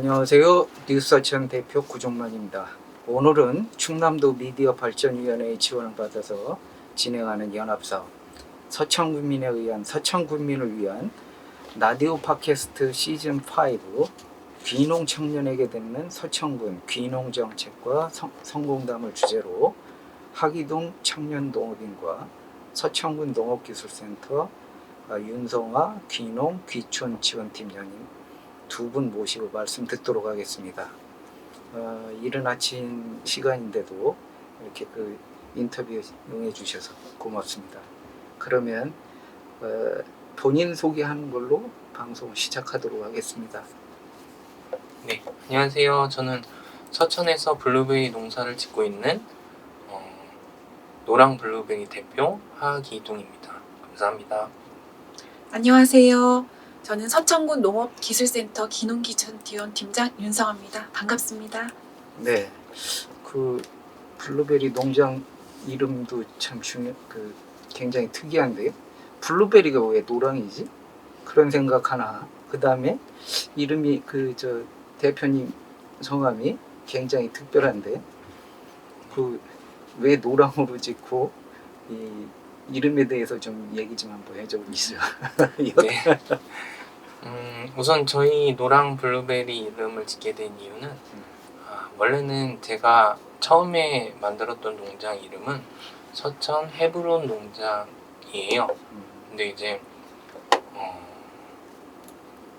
안녕하세요. 뉴스서천 대표 구종만입니다. 오늘은 충남도 미디어 발전위원회의 지원을 받아서 진행하는 연합사업 서천군민을 위한 라디오 팟캐스트 시즌5 귀농 청년에게 듣는 서천군 귀농 정책과 성공담을 주제로 하기동 청년농업인과 서천군 농업기술센터 윤성아 귀농 귀촌 지원팀장님 두 분 모시고 말씀 듣도록 하겠습니다. 이른 아침 시간인데도 이렇게 인터뷰 응해 주셔서 고맙습니다. 그러면 본인 소개하는 걸로 방송 시작하도록 하겠습니다. 네, 안녕하세요. 저는 서천에서 블루베리 농사를 짓고 있는 노랑 블루베리 대표 하기동입니다. 감사합니다. 안녕하세요. 저는 서천군 농업기술센터 귀농귀촌지원팀장 윤성아입니다. 반갑습니다. 네, 블루베리 농장 이름도 참 굉장히 특이한데요. 블루베리가 왜 노랑이지? 그런 생각하나. 그 다음에 이름이 대표님 성함이 굉장히 특별한데 왜 노랑으로 짓고 이 이름에 대해서 좀 얘기 좀 한번 해줘 보시죠. 네. 우선 저희 노랑 블루베리 이름을 짓게 된 이유는 원래는 제가 처음에 만들었던 농장 이름은 서천 헤브론 농장이에요. 근데 이제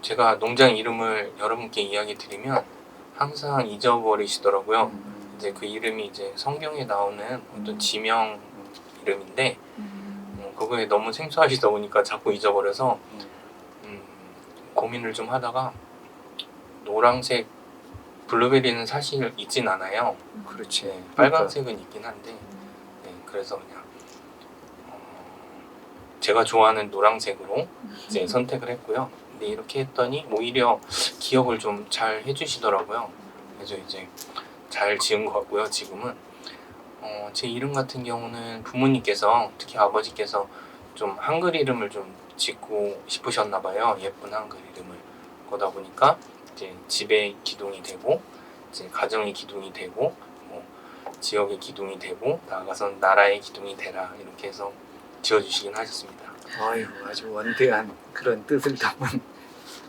제가 농장 이름을 여러분께 이야기 드리면 항상 잊어버리시더라고요. 이제 그 이름이 이제 성경에 나오는 어떤 지명 이름인데 그거에 너무 생소하시다 보니까 자꾸 잊어버려서 고민을 좀 하다가 노란색 블루베리는 사실 있진 않아요. 그렇지. 네, 빨간색은 있긴 한데 네, 그래서 그냥 제가 좋아하는 노란색으로 이제 선택을 했고요. 근데 이렇게 했더니 오히려 기억을 좀 잘 해주시더라고요. 그래서 이제 잘 지은 것 같고요. 지금은 제 이름 같은 경우는 부모님께서 특히 아버지께서 좀 한글 이름을 좀 짓고 싶으셨나 봐요. 예쁜 한글 이름을. 그러다 보니까 이제 집의 기둥이 되고 이제 가정의 기둥이 되고 지역의 기둥이 되고 나아가선 나라의 기둥이 되라 이렇게 해서 지어주시긴 하셨습니다. 아유, 아주 원대한 그런 뜻을 담은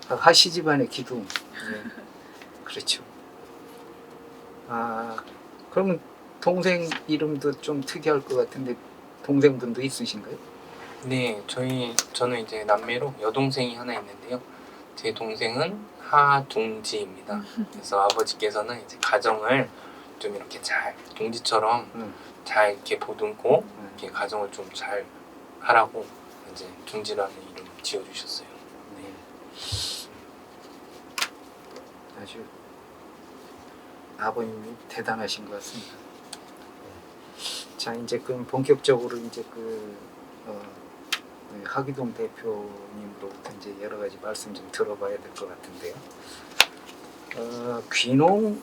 하시 집안의 기둥. 네. 그렇죠. 그러면 동생 이름도 좀 특이할 것 같은데 동생분도 있으신가요? 네, 저는 이제 남매로 여동생이 하나 있는데요. 제 동생은 하둥지입니다. 그래서 아버지께서는 이제 가정을 좀 이렇게 잘 동지처럼 잘 이렇게 보듬고 이렇게 가정을 좀 잘 하라고 이제 둥지라는 이름 지어주셨어요. 네. 아주 아버님이 대단하신 것 같습니다. 자, 이제 그럼 본격적으로 이제 하기동 대표님으로부터 이제 여러 가지 말씀 좀 들어봐야 될 것 같은데요. 귀농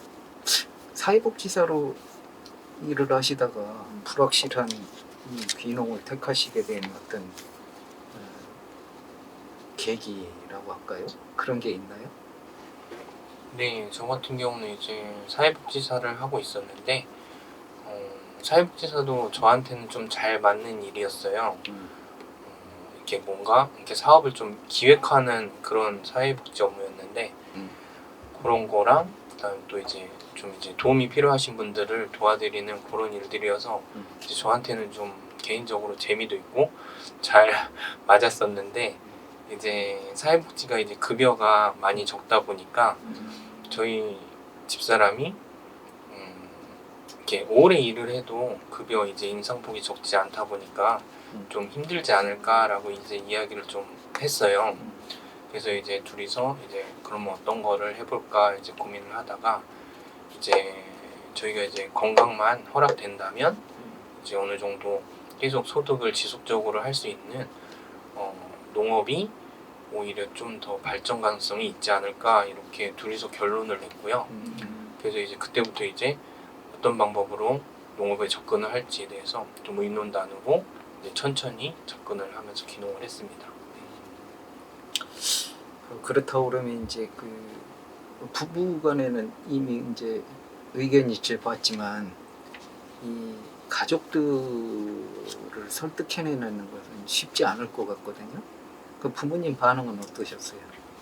사회복지사로 일을 하시다가 불확실한 이 귀농을 택하시게 된 어떤 계기라고 할까요? 그런 게 있나요? 네, 저 같은 경우는 이제 사회복지사를 하고 있었는데 사회복지사도 저한테는 좀 잘 맞는 일이었어요. 이렇게 뭔가 이렇게 사업을 좀 기획하는 그런 사회복지 업무였는데 그런 거랑 그다음 또 이제 좀 이제 도움이 필요하신 분들을 도와드리는 그런 일들이어서 이제 저한테는 좀 개인적으로 재미도 있고 잘 맞았었는데 이제 사회복지가 이제 급여가 많이 적다 보니까 저희 집사람이 이렇게 오래 일을 해도 급여 이제 인상폭이 적지 않다 보니까 좀 힘들지 않을까라고 이제 이야기를 좀 했어요. 그래서 이제 둘이서 이제 그러면 어떤 거를 해볼까 이제 고민을 하다가 이제 저희가 이제 건강만 허락된다면 이제 어느 정도 계속 소득을 지속적으로 할 수 있는 농업이 오히려 좀 더 발전 가능성이 있지 않을까 이렇게 둘이서 결론을 냈고요. 그래서 이제 그때부터 이제 어떤 방법으로 농업에 접근을 할지에 대해서 좀 의논 나누고 이제 천천히 접근을 하면서 귀농을 했습니다. 그렇다고 그러면 이제 부부간에는 이미 이제 의견 일치를 봤지만 이 가족들을 설득해내는 것은 쉽지 않을 것 같거든요. 그 부모님 반응은 어떠셨어요?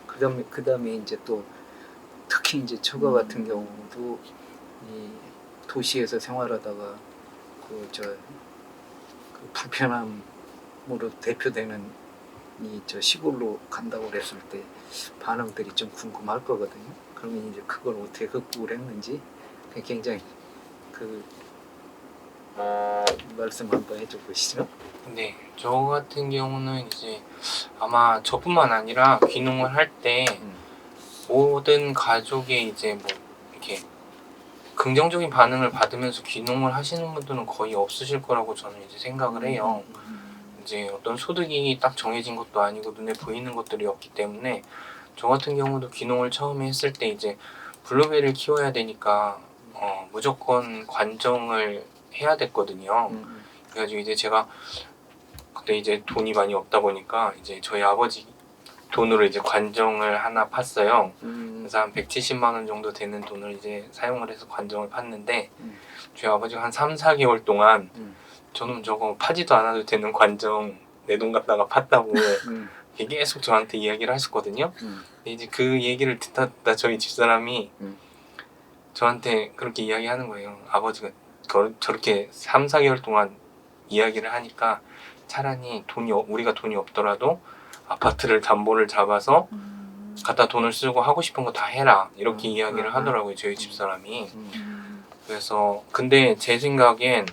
그다음에 이제 또 특히 이제 처가 같은 경우도 이 도시에서 생활하다가 그 불편함으로 대표되는 이 시골로 간다고 그랬을 때 반응들이 좀 궁금할 거거든요. 그러면 이제 그걸 어떻게 극복을 했는지 굉장히 말씀 한번 해줘 보시죠. 네, 저 같은 경우는 이제 아마 저뿐만 아니라 귀농을 할 때 모든 가족의 이제 뭐 이렇게 긍정적인 반응을 받으면서 귀농을 하시는 분들은 거의 없으실 거라고 저는 이제 생각을 해요. 이제 어떤 소득이 딱 정해진 것도 아니고 눈에 보이는 것들이 없기 때문에 저 같은 경우도 귀농을 처음에 했을 때 이제 블루베리를 키워야 되니까 무조건 관정을 해야 됐거든요. 그래가지고 이제 제가 그때 이제 돈이 많이 없다 보니까 이제 저희 아버지 돈으로 이제 관정을 하나 팠어요. 그래서 한 170만 원 정도 되는 돈을 이제 사용을 해서 관정을 팠는데 저희 아버지가 한 3, 4개월 동안 저는 저거 파지도 않아도 되는 관정 내 돈 갖다가 팠다고 계속 저한테 이야기를 하셨거든요. 근데 이제 그 얘기를 듣다 저희 집사람이 저한테 그렇게 이야기하는 거예요. 아버지가 저렇게 3, 4개월 동안 이야기를 하니까 차라리 우리가 돈이 없더라도 아파트를 담보를 잡아서 갖다 돈을 쓰고 하고 싶은 거 다 해라 이렇게 이야기를 하더라고요, 저희 집사람이. 그래서 근데 제 생각엔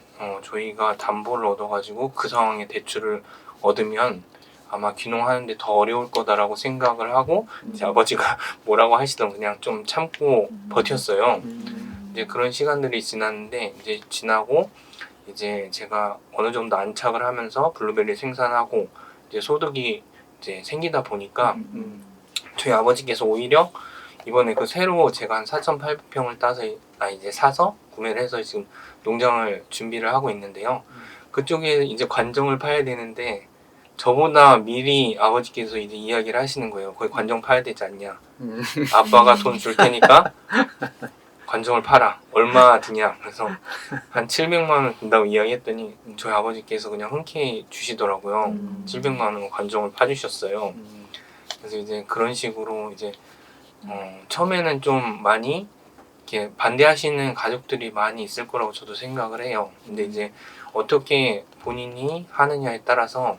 저희가 담보를 얻어가지고 그 상황에 대출을 얻으면 아마 귀농하는데 더 어려울 거다라고 생각을 하고 제 아버지가 뭐라고 하시던 그냥 좀 참고 버텼어요. 이제 그런 시간들이 지났는데 이제 지나고 이제 제가 어느 정도 안착을 하면서 블루베리 생산하고 이제 소득이 이제 생기다 보니까 저희 아버지께서 오히려 이번에 그 새로 제가 한 4,800평을 이제 사서 구매를 해서 지금 농장을 준비를 하고 있는데요. 그쪽에 이제 관정을 파야 되는데 저보다 미리 아버지께서 이제 이야기를 하시는 거예요. 거기 관정 파야 되지 않냐. 아빠가 돈 줄 테니까 관정을 팔아. 얼마 드냐. 그래서 한 700만 원 든다고 이야기했더니 저희 아버지께서 그냥 흔쾌히 주시더라고요. 700만 원 관정을 파주셨어요. 그래서 이제 그런 식으로 이제 처음에는 좀 많이 이렇게 반대하시는 가족들이 많이 있을 거라고 저도 생각을 해요. 근데 이제 어떻게 본인이 하느냐에 따라서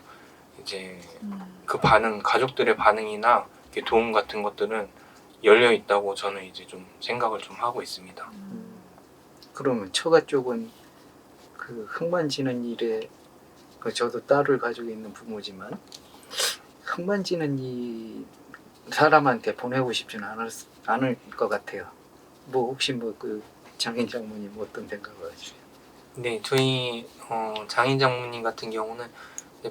이제 그 가족들의 반응이나 도움 같은 것들은 열려 있다고 저는 이제 좀 생각을 좀 하고 있습니다. 그러면 처가 쪽은 그 흙만지는 일에 저도 딸을 가지고 있는 부모지만 흙만지는 이 사람한테 보내고 싶지는 않을 것 같아요. 뭐 혹시 그 장인 장모님 어떤 생각을 하시죠? 네, 저희 장인 장모님 같은 경우는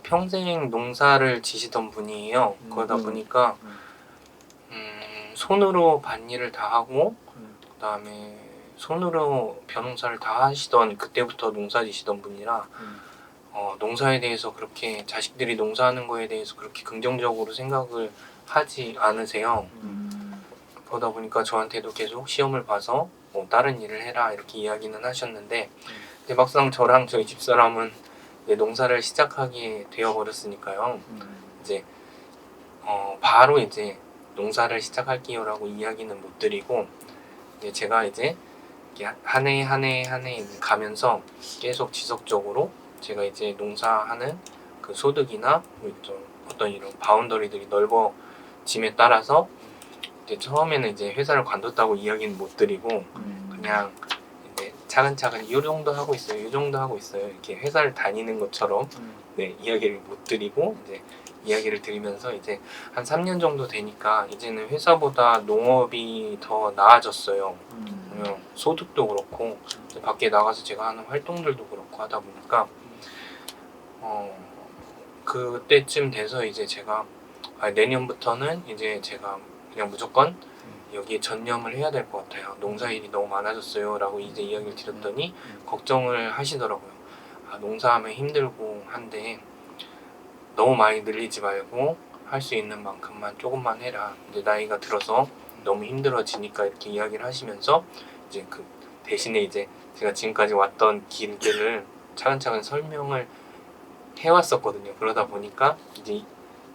평생 농사를 지시던 분이에요. 그러다 보니까 손으로 밭일을 다 하고 그다음에 손으로 벼농사를 다 하시던 그때부터 농사 지시던 분이라 농사에 대해서 그렇게 자식들이 농사하는 거에 대해서 그렇게 긍정적으로 생각을 하지 않으세요. 그러다 보니까 저한테도 계속 시험을 봐서 뭐 다른 일을 해라 이렇게 이야기는 하셨는데 근데 막상 저랑 저희 집사람은 이제 농사를 시작하게 되어버렸으니까요. 이제 바로 이제 농사를 시작할게요라고 이야기는 못 드리고 이제 제가 이제 한 해 한 해 가면서 계속 지속적으로 제가 이제 농사하는 그 소득이나 어떤 이런 바운더리들이 넓어짐에 따라서 이제 처음에는 이제 회사를 관뒀다고 이야기는 못 드리고 그냥 이제 차근차근 이 정도 하고 있어요, 이 정도 하고 있어요 이렇게 회사를 다니는 것처럼 네, 이야기를 못 드리고 이제 이야기를 드리면서 이제 한 3년 정도 되니까 이제는 회사보다 농업이 더 나아졌어요. 소득도 그렇고 밖에 나가서 제가 하는 활동들도 그렇고 하다 보니까 그때쯤 돼서 이제 제가 내년부터는 이제 제가 그냥 무조건 여기에 전념을 해야 될 것 같아요. 농사일이 너무 많아졌어요 라고 이제 이야기를 드렸더니 걱정을 하시더라고요. 농사하면 힘들고 한데 너무 많이 늘리지 말고 할 수 있는 만큼만 조금만 해라. 이제 나이가 들어서 너무 힘들어지니까 이렇게 이야기를 하시면서 이제 그 대신에 이제 제가 지금까지 왔던 길들을 차근차근 설명을 해왔었거든요. 그러다 보니까 이제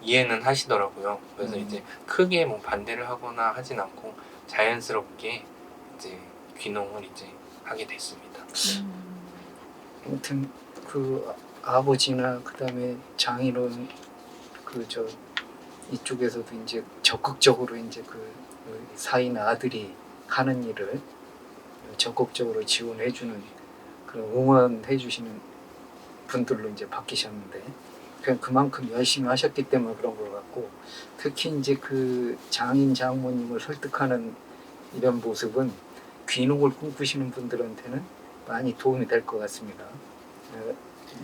이해는 하시더라고요. 그래서 이제 크게 뭐 반대를 하거나 하진 않고 자연스럽게 이제 귀농을 이제 하게 됐습니다. 아무튼 그 아버지나 그다음에 장인어른 그 저 이쪽에서도 이제 적극적으로 이제 그 사인 아들이 하는 일을 적극적으로 지원해주는 그런 응원해주시는 분들로 이제 바뀌셨는데 그냥 그만큼 열심히 하셨기 때문에 그런 것 같고 특히 이제 그 장인 장모님을 설득하는 이런 모습은 귀농을 꿈꾸시는 분들한테는 많이 도움이 될 것 같습니다.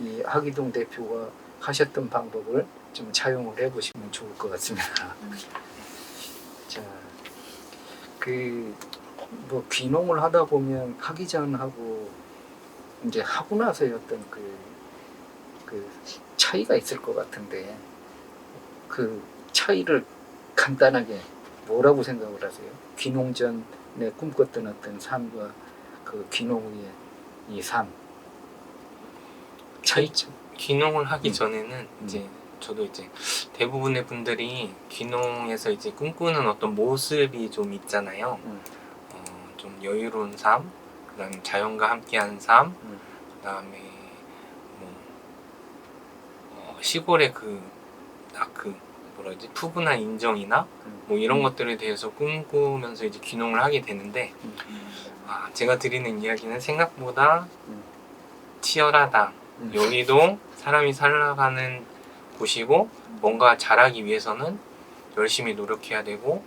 이 하기동 대표가 하셨던 방법을 좀 차용을 해보시면 좋을 것 같습니다. 자, 그 뭐 귀농을 하다 보면 하기 전하고 이제 하고 나서의 어떤 그 차이가 있을 것 같은데 그 차이를 간단하게 뭐라고 생각을 하세요? 귀농 전에 꿈꿨던 어떤 삶과 그 귀농 후의 이 삶 차이점. 귀농을 하기 전에는 음. 이제 저도 이제 대부분의 분들이 귀농에서 이제 꿈꾸는 어떤 모습이 좀 있잖아요. 좀 여유로운 삶, 그다음에 자연과 함께하는 삶, 그다음에 뭐 시골의 그 뭐라 그러지 푸근한 인정이나 뭐 이런 것들에 대해서 꿈꾸면서 이제 귀농을 하게 되는데 제가 드리는 이야기는 생각보다 치열하다. 여기도 사람이 살아가는 곳이고 뭔가 잘하기 위해서는 열심히 노력해야 되고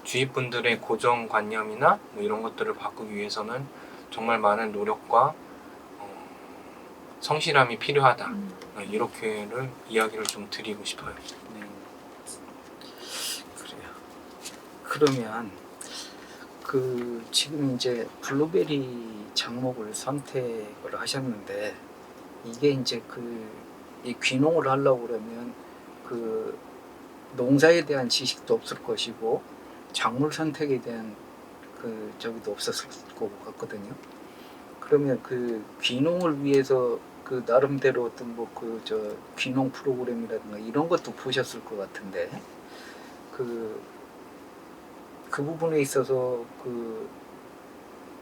주위 분들의 고정관념이나 뭐 이런 것들을 바꾸기 위해서는 정말 많은 노력과 성실함이 필요하다. 이렇게를 이야기를 좀 드리고 싶어요. 네. 그래요. 그러면 그 지금 이제 블루베리 작목을 선택을 하셨는데 이게 이제 이 귀농을 하려고 그러면 그 농사에 대한 지식도 없을 것이고 작물 선택에 대한 그 저기도 없었을 것 같거든요. 그러면 그 귀농을 위해서 그 나름대로 어떤 뭐 그 저 귀농 프로그램이라든가 이런 것도 보셨을 것 같은데 그 부분에 있어서 그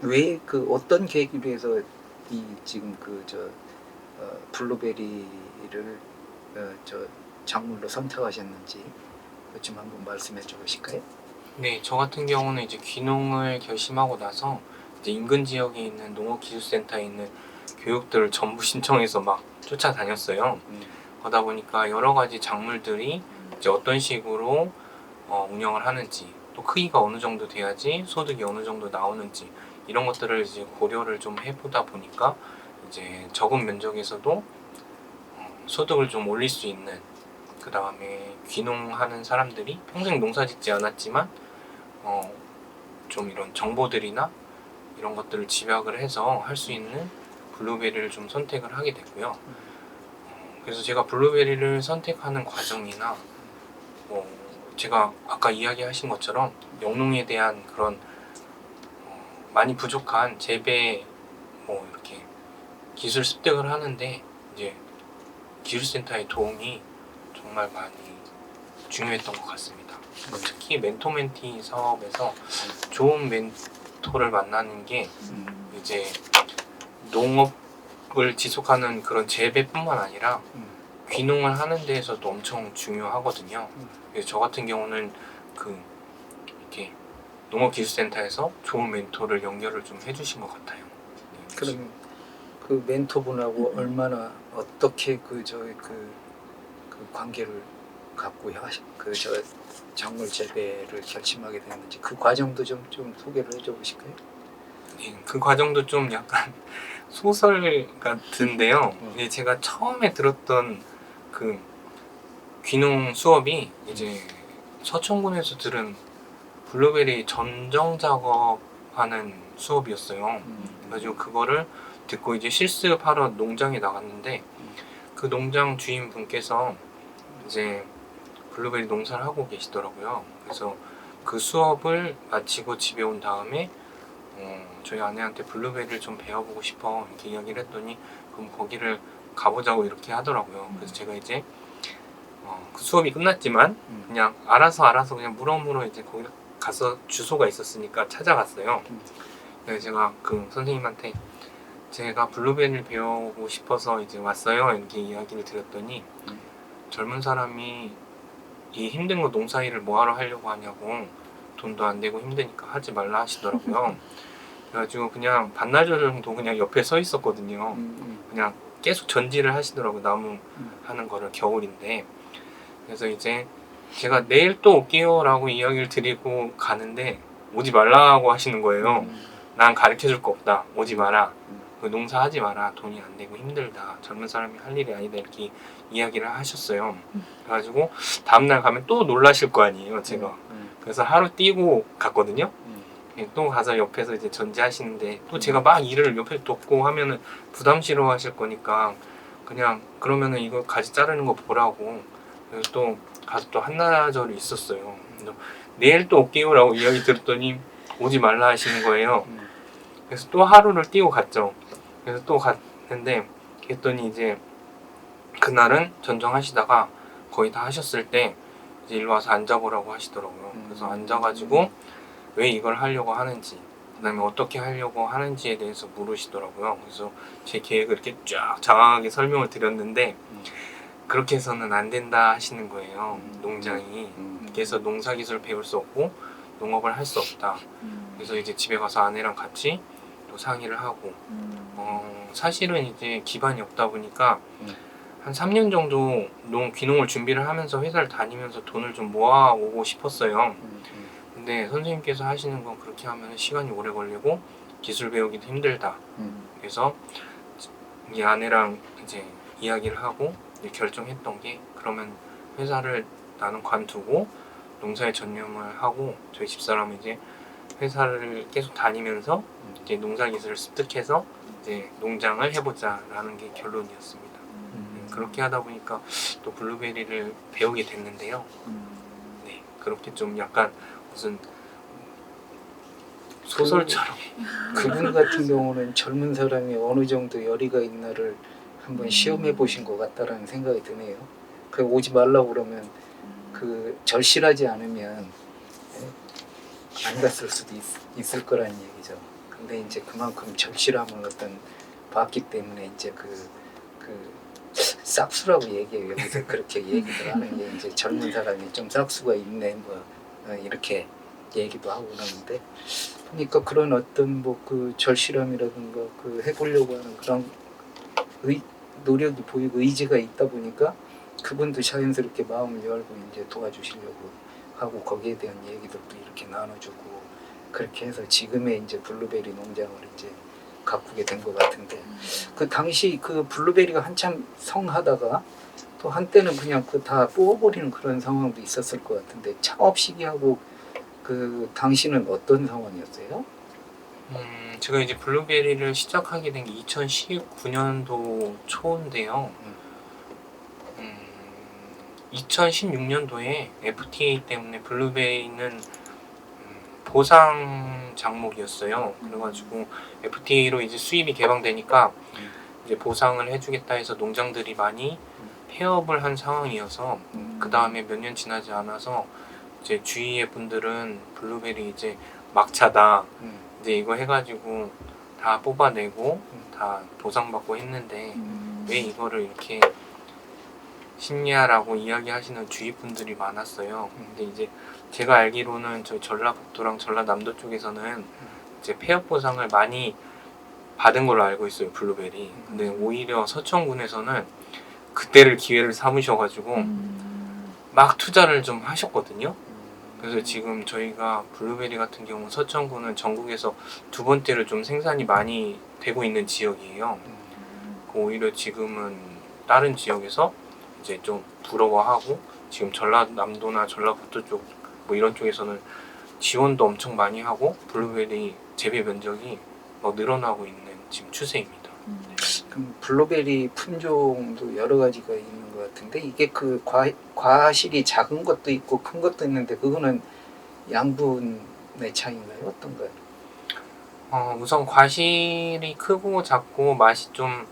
왜 그 어떤 계기로 해서 이 지금 그 저 블루베리를 저 작물로 선택하셨는지 좀 한번 말씀해 주실까요? 네, 저 같은 경우는 이제 귀농을 결심하고 나서 이제 인근 지역에 있는 농업기술센터에 있는 교육들을 전부 신청해서 막 쫓아다녔어요. 그러다 보니까 여러 가지 작물들이 이제 어떤 식으로 운영을 하는지 또 크기가 어느 정도 돼야지 소득이 어느 정도 나오는지 이런 것들을 이제 고려를 좀 해보다 보니까 이제 적은 면적에서도 소득을 좀 올릴 수 있는 그 다음에 귀농하는 사람들이 평생 농사 짓지 않았지만 좀 이런 정보들이나 이런 것들을 집약을 해서 할 수 있는 블루베리를 좀 선택을 하게 됐고요. 그래서 제가 블루베리를 선택하는 과정이나 제가 아까 이야기하신 것처럼 영농에 대한 그런 많이 부족한 재배 이렇게 기술 습득을 하는데 이제 기술센터의 도움이 정말 많이 중요했던 것 같습니다. 특히 멘토 멘티 사업에서 좋은 멘토를 만나는 게 이제 농업을 지속하는 그런 재배뿐만 아니라 귀농을 하는 데에서도 엄청 중요하거든요. 그래서 저 같은 경우는 이렇게 농업기술센터에서 좋은 멘토를 연결을 좀 해주신 것 같아요. 그럼 그 멘토분하고 얼마나 어떻게 그 관계를 갖고 작물 재배를 결심하게 됐는지 그 과정도 좀 소개를 해줘 보실까요? 네, 그 과정도 좀 약간 소설 같은데요. 제가 처음에 들었던 그 귀농 수업이 이제 서천군에서 들은 블루베리 전정 작업하는 수업이었어요. 그래가지고 그거를 듣고 이제 실습하러 농장에 나갔는데 그 농장 주인분께서 이제 블루베리 농사를 하고 계시더라고요. 그래서 그 수업을 마치고 집에 온 다음에 저희 아내한테 블루베리를 좀 배워보고 싶어 이렇게 이야기를 했더니 그럼 거기를 가보자고 이렇게 하더라고요. 그래서 제가 이제 그 수업이 끝났지만 그냥 알아서 그냥 물어물어 이제 거기 가서 주소가 있었으니까 찾아갔어요. 그래서 제가 그 선생님한테 제가 블루베리를 배우고 싶어서 이제 왔어요 이렇게 이야기를 드렸더니 젊은 사람이 이 힘든 거 농사일을 뭐하러 하려고 하냐고, 돈도 안 되고 힘드니까 하지 말라 하시더라고요. 그래가지고 그냥 반나절 정도 그냥 옆에 서 있었거든요. 그냥 계속 전지를 하시더라고요. 나무 하는 거를, 겨울인데. 그래서 이제 제가 내일 또 올게요 라고 이야기를 드리고 가는데 오지 말라고 하시는 거예요. 난 가르쳐줄 거 없다, 오지 마라, 그 농사 하지 마라, 돈이 안 되고 힘들다, 젊은 사람이 할 일이 아니다 이렇게 이야기를 하셨어요. 그래가지고 다음날 가면 또 놀라실 거 아니에요 제가. 그래서 하루 뛰고 갔거든요. 또 가서 옆에서 이제 전지하시는데 또 제가 막 일을 옆에 돕고 하면은 부담스러워 하실 거니까 그냥 그러면은 이거 가지 자르는 거 보라고. 그래서 또 가서 또 한나절이 있었어요. 그래서 내일 또 올게요 라고 이야기 들었더니 오지 말라 하시는 거예요. 그래서 또 하루를 뛰고 갔죠. 그래서 또 갔는데 그랬더니 이제 그날은 전정하시다가 거의 다 하셨을 때 이제 일로 와서 앉아보라고 하시더라고요. 그래서 앉아가지고 왜 이걸 하려고 하는지, 그 다음에 어떻게 하려고 하는지에 대해서 물으시더라고요. 그래서 제 계획을 이렇게 쫙 장황하게 설명을 드렸는데 그렇게 해서는 안 된다 하시는 거예요. 농장이. 그래서 농사기술 배울 수 없고 농업을 할 수 없다. 그래서 이제 집에 가서 아내랑 같이 또 상의를 하고 사실은 이제 기반이 없다 보니까 한 3년 정도 귀농을 준비를 하면서 회사를 다니면서 돈을 좀 모아오고 싶었어요. 근데 선생님께서 하시는 건 그렇게 하면 시간이 오래 걸리고 기술 배우기도 힘들다. 그래서 이 아내랑 이제 이야기를 하고 이제 결정했던 게, 그러면 회사를 나는 관두고 농사에 전념을 하고 저희 집사람은 이제 회사를 계속 다니면서 이제 농사 기술을 습득해서 이제 농장을 해보자라는 게 결론이었습니다. 그렇게 하다 보니까 또 블루베리를 배우게 됐는데요. 네, 그렇게 좀 약간 무슨 소설처럼. 그분 같은 경우는 젊은 사람이 어느 정도 열의가 있나를 한번 시험해 보신 것 같다라는 생각이 드네요. 그 오지 말라고 그러면 그 절실하지 않으면 안 갔을 수도 있을 거라는 얘기죠. 근데 이제 그만큼 절실함을 어떤 봤기 때문에 이제 그 싹수라고 얘기해요. 여기서 그렇게 얘기를 하는 게 이제 젊은 사람이 좀 싹수가 있네 뭐 이렇게 얘기도 하고 그러는데, 보니까 그런 어떤 뭐 그 절실함이라든가 그 해보려고 하는 그런 노력이 보이고 의지가 있다 보니까 그분도 자연스럽게 마음을 열고 이제 도와주시려고 하고 거기에 대한 얘기들도 이렇게 나눠주고 그렇게 해서 지금의 이제 블루베리 농장을 이제 가꾸게 된 것 같은데, 그 당시 그 블루베리가 한참 성하다가 또 한때는 그냥 그 다 뽑아버리는 그런 상황도 있었을 것 같은데, 창업 시기하고 그 당시는 어떤 상황이었어요? 제가 이제 블루베리를 시작하게 된 게 2019년도 초인데요. 2016년도에 FTA 때문에 블루베리는 보상 작목이었어요. 그래가지고 FTA로 이제 수입이 개방되니까 이제 보상을 해주겠다 해서 농장들이 많이 폐업을 한 상황이어서 그 다음에 몇 년 지나지 않아서 이제 주위의 분들은 블루베리 이제 막차다, 이제 이거 해가지고 다 뽑아내고 다 보상받고 했는데 왜 이거를 이렇게 심리하라고 이야기하시는 주위 분들이 많았어요. 근데 이제 제가 알기로는 저희 전라북도랑 전라남도 쪽에서는 이제 폐업 보상을 많이 받은 걸로 알고 있어요, 블루베리. 근데 오히려 서천군에서는 그때를 기회를 삼으셔가지고 막 투자를 좀 하셨거든요. 그래서 지금 저희가 블루베리 같은 경우 서천군은 전국에서 두 번째로 좀 생산이 많이 되고 있는 지역이에요. 오히려 지금은 다른 지역에서 이제 좀 부러워하고, 지금 전라남도나 전라북도 쪽 뭐 이런 쪽에서는 지원도 엄청 많이 하고 블루베리 재배 면적이 막 늘어나고 있는 지금 추세입니다. 그럼 블루베리 품종도 여러 가지가 있는 것 같은데, 이게 그 과실이 작은 것도 있고 큰 것도 있는데, 그거는 양분의 차이인가요? 어떤가요? 우선 과실이 크고 작고 맛이 좀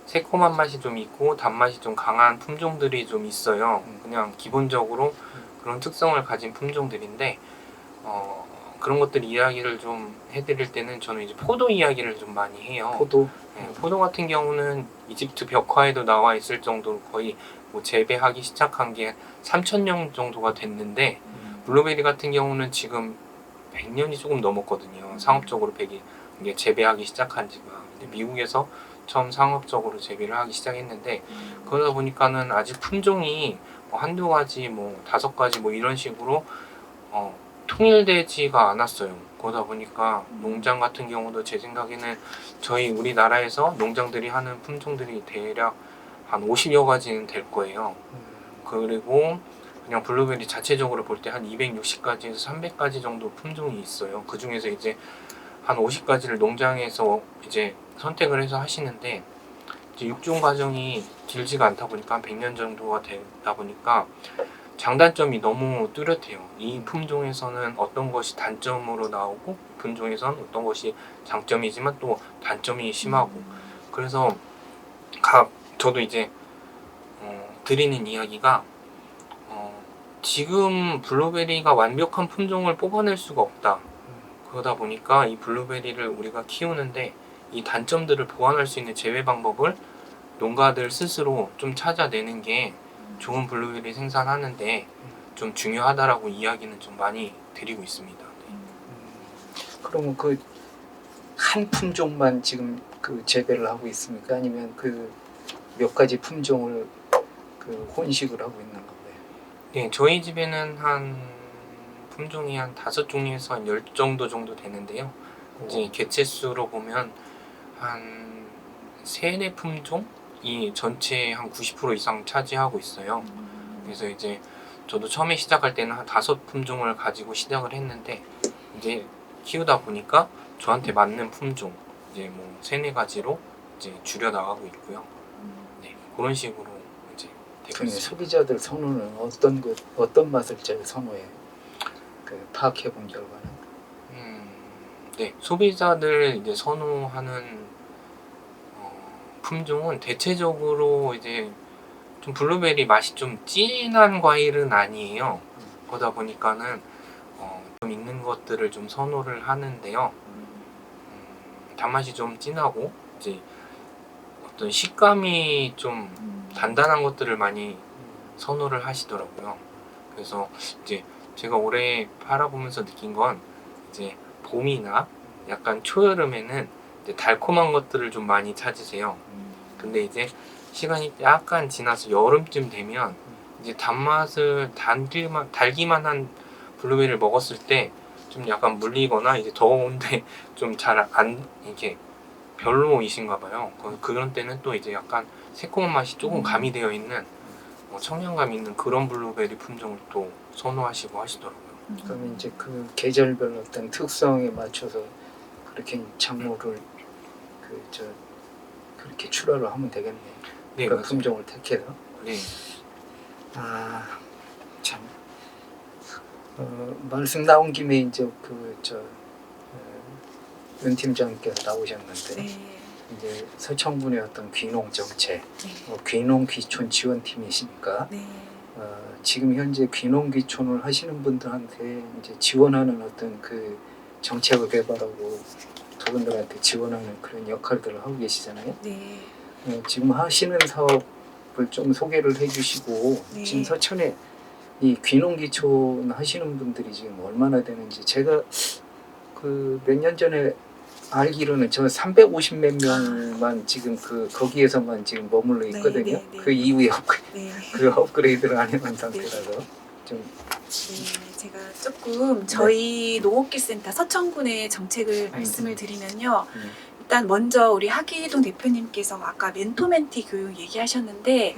새콤한 맛이 좀 있고 단맛이 좀 강한 품종들이 좀 있어요. 그냥 기본적으로 그런 특성을 가진 품종들인데 그런 것들 이야기를 좀 해드릴 때는 저는 이제 포도 이야기를 좀 많이 해요. 포도? 네, 포도 같은 경우는 이집트 벽화에도 나와 있을 정도로 거의 뭐 재배하기 시작한 게 3,000년 정도가 됐는데 블루베리 같은 경우는 지금 100년이 조금 넘었거든요. 상업적으로 이게 재배하기 시작한 지가. 근데 미국에서 처음 상업적으로 재배를 하기 시작했는데 그러다 보니까는 아직 품종이 뭐 한두 가지 뭐 5가지 뭐 이런 식으로 통일되지가 않았어요. 그러다 보니까 농장 같은 경우도 제 생각에는 저희 우리나라에서 농장들이 하는 품종들이 대략 한 50여 가지는 될 거예요. 그리고 그냥 블루베리 자체적으로 볼 때 한 260가지에서 300가지 정도 품종이 있어요. 그 중에서 이제 한 50가지를 농장에서 이제 선택을 해서 하시는데 이제 육종 과정이 길지가 않다 보니까 한 100년 정도가 되다 보니까 장단점이 너무 뚜렷해요. 이 품종에서는 어떤 것이 단점으로 나오고 품종에서는 어떤 것이 장점이지만 또 단점이 심하고 그래서 저도 이제 드리는 이야기가 지금 블루베리가 완벽한 품종을 뽑아낼 수가 없다. 그러다 보니까 이 블루베리를 우리가 키우는데 이 단점들을 보완할 수 있는 재배 방법을 농가들 스스로 좀 찾아내는 게 좋은 블루베리 생산하는데 좀 중요하다라고 이야기는 좀 많이 드리고 있습니다. 네. 그러면 그 한 품종만 지금 그 재배를 하고 있습니까? 아니면 그 몇 가지 품종을 그 혼식을 하고 있는 건가요? 네, 저희 집에는 한 품종이 한 5종류에서 한 10정도 정도 되는데요. 이제 개체수로 보면 한 3-4 품종이 전체 한 90% 이상 차지하고 있어요. 그래서 이제 저도 처음에 시작할 때는 한 5품종을 가지고 시작을 했는데 이제 키우다 보니까 저한테 맞는 품종 이제 뭐 3-4가지로 이제 줄여 나가고 있고요. 네, 그런 식으로 이제 되고 그러면 있습니다. 소비자들 선호는 어떤 맛을 제일 선호해? 그 파악해 본 결과는? 네, 소비자들 이제 선호하는 품종은 대체적으로 이제 좀 블루베리 맛이 좀 진한 과일은 아니에요. 그러다 보니까는 좀 있는 것들을 좀 선호를 하는데요. 단맛이 좀 진하고 이제 어떤 식감이 좀 단단한 것들을 많이 선호를 하시더라고요. 그래서 이제 제가 올해 팔아보면서 느낀 건 이제 봄이나 약간 초여름에는 이제 달콤한 것들을 좀 많이 찾으세요. 근데 이제 시간이 약간 지나서 여름쯤 되면 이제 달기만 한 블루베리를 먹었을 때 좀 약간 물리거나 이제 더운데 좀 잘 안 이렇게 별로이신가 봐요. 그런 때는 또 이제 약간 새콤한 맛이 조금 가미되어 있는 청량감 있는 그런 블루베리 품종을 또 선호하시고 하시더라고요. 그러면 이제 그 계절별 어떤 특성에 맞춰서 그렇게 작물을 그렇게 출하를 하면 되겠네. 네, 그 맞습니다. 품종을 택해서. 네. 참. 말씀 나온 김에 이제 윤 팀장께서 나오셨는데 네. 이제 서청군의 어떤 귀농 정책, 네. 귀농 귀촌 지원팀이시니까 네. 지금 현재 귀농 귀촌을 하시는 분들한테 이제 지원하는 어떤 그 정책을 개발하고 그분들한테 지원하는 그런 역할들을 하고 계시잖아요. 네. 지금 하시는 사업을 좀 소개를 해주시고 네. 지금 서천에 이 귀농 귀촌 하시는 분들이 지금 얼마나 되는지 제가 그 몇 년 전에 알기로는 저 350 몇 명만 지금 거기에서만 지금 머물러 있거든요. 네, 네, 네. 그 이후에 네. 업그레이드를 안 해놓은 상태라서 좀 네, 제가 조금 저희 농업기센터 서천군의 정책을 말씀을 드리면요. 일단 먼저 우리 하기동 대표님께서 아까 멘토멘티 교육 얘기하셨는데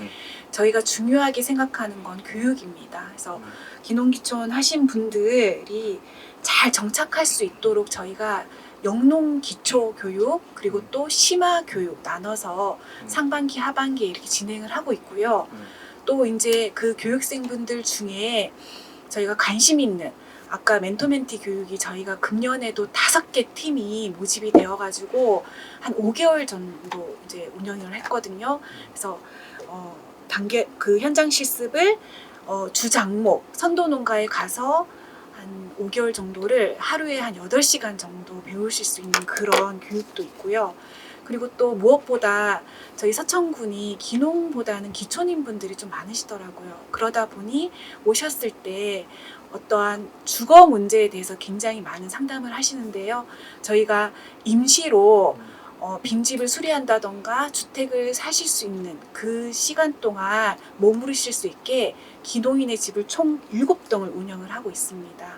저희가 중요하게 생각하는 건 교육입니다. 그래서 귀농귀촌 하신 분들이 잘 정착할 수 있도록 저희가 영농 기초 교육 그리고 또 심화 교육 나눠서 상반기 하반기에 이렇게 진행을 하고 있고요. 또 이제 그 교육생분들 중에 저희가 관심 있는 아까 멘토멘티 교육이 저희가 금년에도 5개 팀이 모집이 되어가지고 한 5개월 정도 이제 운영을 했거든요. 그래서 단계 그 현장 실습을 주 장목 선도 농가에 가서 한 5개월 정도를 하루에 한 8시간 정도 배우실 수 있는 그런 교육도 있고요. 그리고 또 무엇보다 저희 서천군이 기농보다는 기촌인 분들이 좀 많으시더라고요. 그러다 보니 오셨을 때 어떠한 주거 문제에 대해서 굉장히 많은 상담을 하시는데요. 저희가 임시로 빈집을 수리한다던가 주택을 사실 수 있는 그 시간 동안 머무르실 수 있게 기농인의 집을 총 7동을 운영을 하고 있습니다.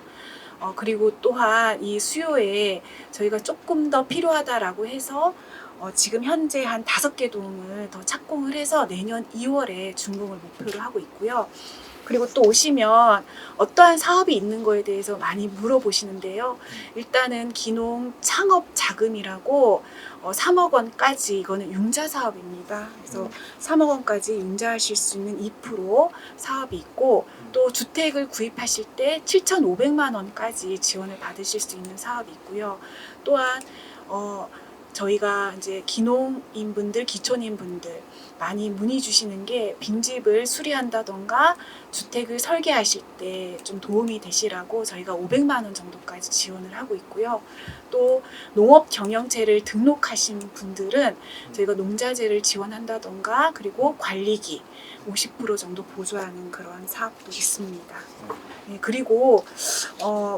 그리고 또한 이 수요에 저희가 조금 더 필요하다라고 해서 지금 현재 한 5개 동을 더 착공을 해서 내년 2월에 준공을 목표로 하고 있고요. 그리고 또 오시면 어떠한 사업이 있는 거에 대해서 많이 물어보시는데요. 일단은 기농 창업 자금이라고 3억 원까지 이거는 융자 사업입니다. 그래서 3억 원까지 융자하실 수 있는 2% 사업이 있고 또 주택을 구입하실 때 7,500만 원까지 지원을 받으실 수 있는 사업이 있고요. 또한 저희가 이제 기농인 분들, 기촌인 분들 많이 문의 주시는 게 빈집을 수리한다던가 주택을 설계하실 때 좀 도움이 되시라고 저희가 500만 원 정도까지 지원을 하고 있고요. 또 농업 경영체를 등록하신 분들은 저희가 농자재를 지원한다던가 그리고 관리기 50% 정도 보조하는 그런 사업도 있습니다. 네, 그리고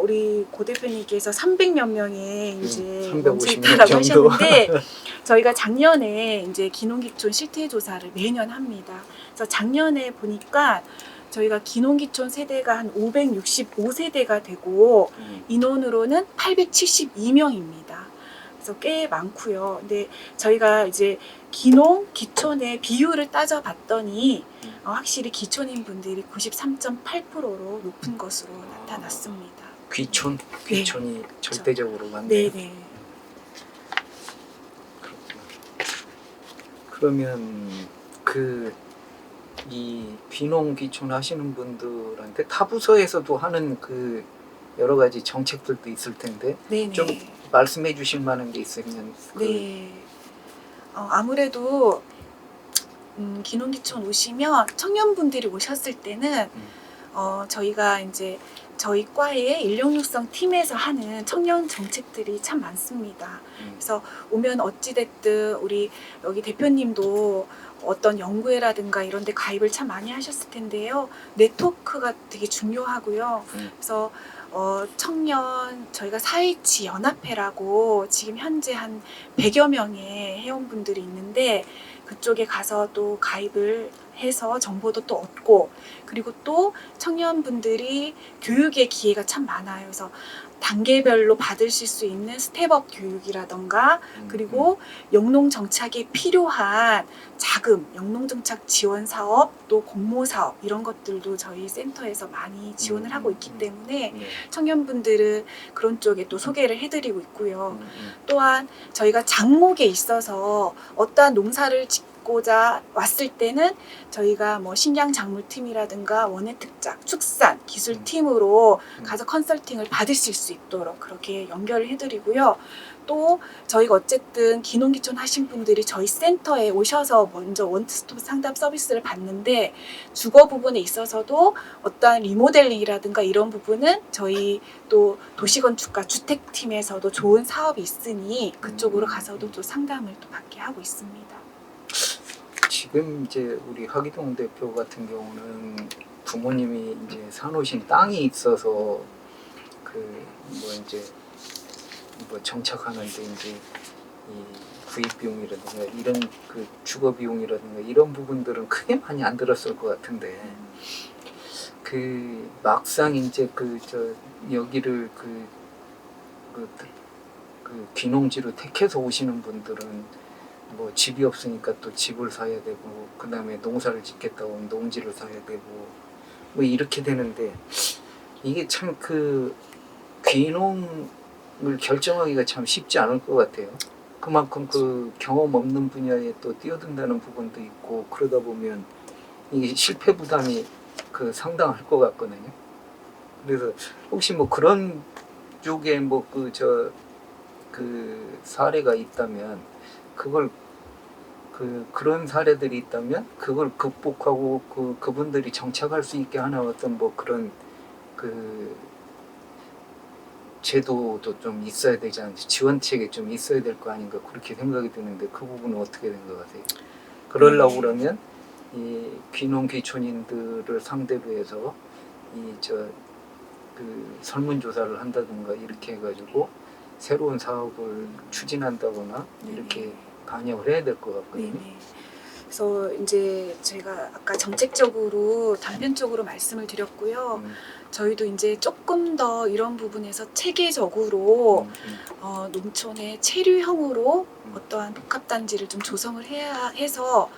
우리 고 대표님께서 300몇 명의 이제 350명 농지다라고 정도. 하셨는데 저희가 작년에 이제 기농기촌 실태 조사를 매년 합니다. 그래서 작년에 보니까 저희가 기농기촌 세대가 한 565세대가 되고 인원으로는 872명입니다. 그래서 꽤 많고요. 근데 저희가 이제 기농, 기촌의 비율을 따져봤더니 확실히 기촌인 분들이 93.8%로 높은 것으로 나타났습니다. 귀촌이 절대적으로 많네요. 네네. 그러면 이 귀농 귀촌 하시는 분들한테 타 부서에서도 하는 그 여러 가지 정책들도 있을 텐데 네네. 좀 말씀해 주실 만한 게 있으면 네. 아무래도 기농기촌 오시면 청년분들이 오셨을 때는 저희가 이제 저희 과의 인력육성 팀에서 하는 청년 정책들이 참 많습니다. 그래서 오면 어찌됐든 우리 여기 대표님도 어떤 연구회라든가 이런 데 가입을 참 많이 하셨을 텐데요. 네트워크가 되게 중요하고요. 그래서 청년 저희가 4.H 연합회라고 지금 현재 한 100여 명의 회원분들이 있는데 그쪽에 가서 또 가입을 해서 정보도 또 얻고 그리고 또 청년분들이 교육의 기회가 참 많아요. 그래서 단계별로 받으실 수 있는 스텝업 교육이라던가 그리고 영농 정착에 필요한 자금, 영농 정착 지원 사업, 또 공모 사업 이런 것들도 저희 센터에서 많이 지원을 하고 있기 때문에 청년분들은 그런 쪽에 또 소개를 해드리고 있고요. 또한 저희가 장목에 있어서 어떠한 농사를 짓고자 왔을 때는 저희가 뭐 식량작물팀이라든가 원예특작, 축산, 기술팀으로 가서 컨설팅을 받으실 수 있도록 그렇게 연결을 해드리고요. 또 저희가 어쨌든 기농기촌 하신 분들이 저희 센터에 오셔서 먼저 원스톱 상담 서비스를 받는데 주거 부분에 있어서도 어떠한 리모델링이라든가 이런 부분은 저희 또 도시건축과 주택팀에서도 좋은 사업이 있으니 그쪽으로 가서도 또 상담을 또 받게 하고 있습니다. 지금 이제 우리 하기동 대표 같은 경우는 부모님이 이제 사놓으신 땅이 있어서 정착하는데 이제 이 구입 비용이라든가 이런 그 주거 비용이라든가 이런 부분들은 크게 많이 안 들었을 것 같은데 막상 이제 여기를 귀농지로 택해서 오시는 분들은 뭐 집이 없으니까 또 집을 사야 되고 그 다음에 농사를 짓겠다고 하면 농지를 사야 되고 뭐 이렇게 되는데 이게 참 귀농을 결정하기가 참 쉽지 않을 것 같아요. 그만큼 경험 없는 분야에 또 뛰어든다는 부분도 있고 그러다 보면 이게 실패 부담이 상당할 것 같거든요. 그래서 혹시 뭐 그런 쪽에 뭐 그 사례가 있다면 그걸 그런 사례들이 있다면 그걸 극복하고 그분들이 정착할 수 있게 하는 어떤 뭐 그런 그 제도도 좀 있어야 되지 않지, 지원책이 좀 있어야 될 거 아닌가 그렇게 생각이 드는데 그 부분은 어떻게 생각하세요? 그러려고 그러면 이 귀농 귀촌인들을 상대로 해서 그 설문조사를 한다든가 이렇게 해가지고 새로운 사업을 추진한다거나 이렇게 반영을 해야 될 것 같거든요. 네네. 그래서 이제 저희가 아까 정책적으로 단편적으로 말씀을 드렸고요. 저희도 이제 조금 더 이런 부분에서 체계적으로 농촌의 체류형으로 어떠한 복합단지를 좀 조성을 해야 해서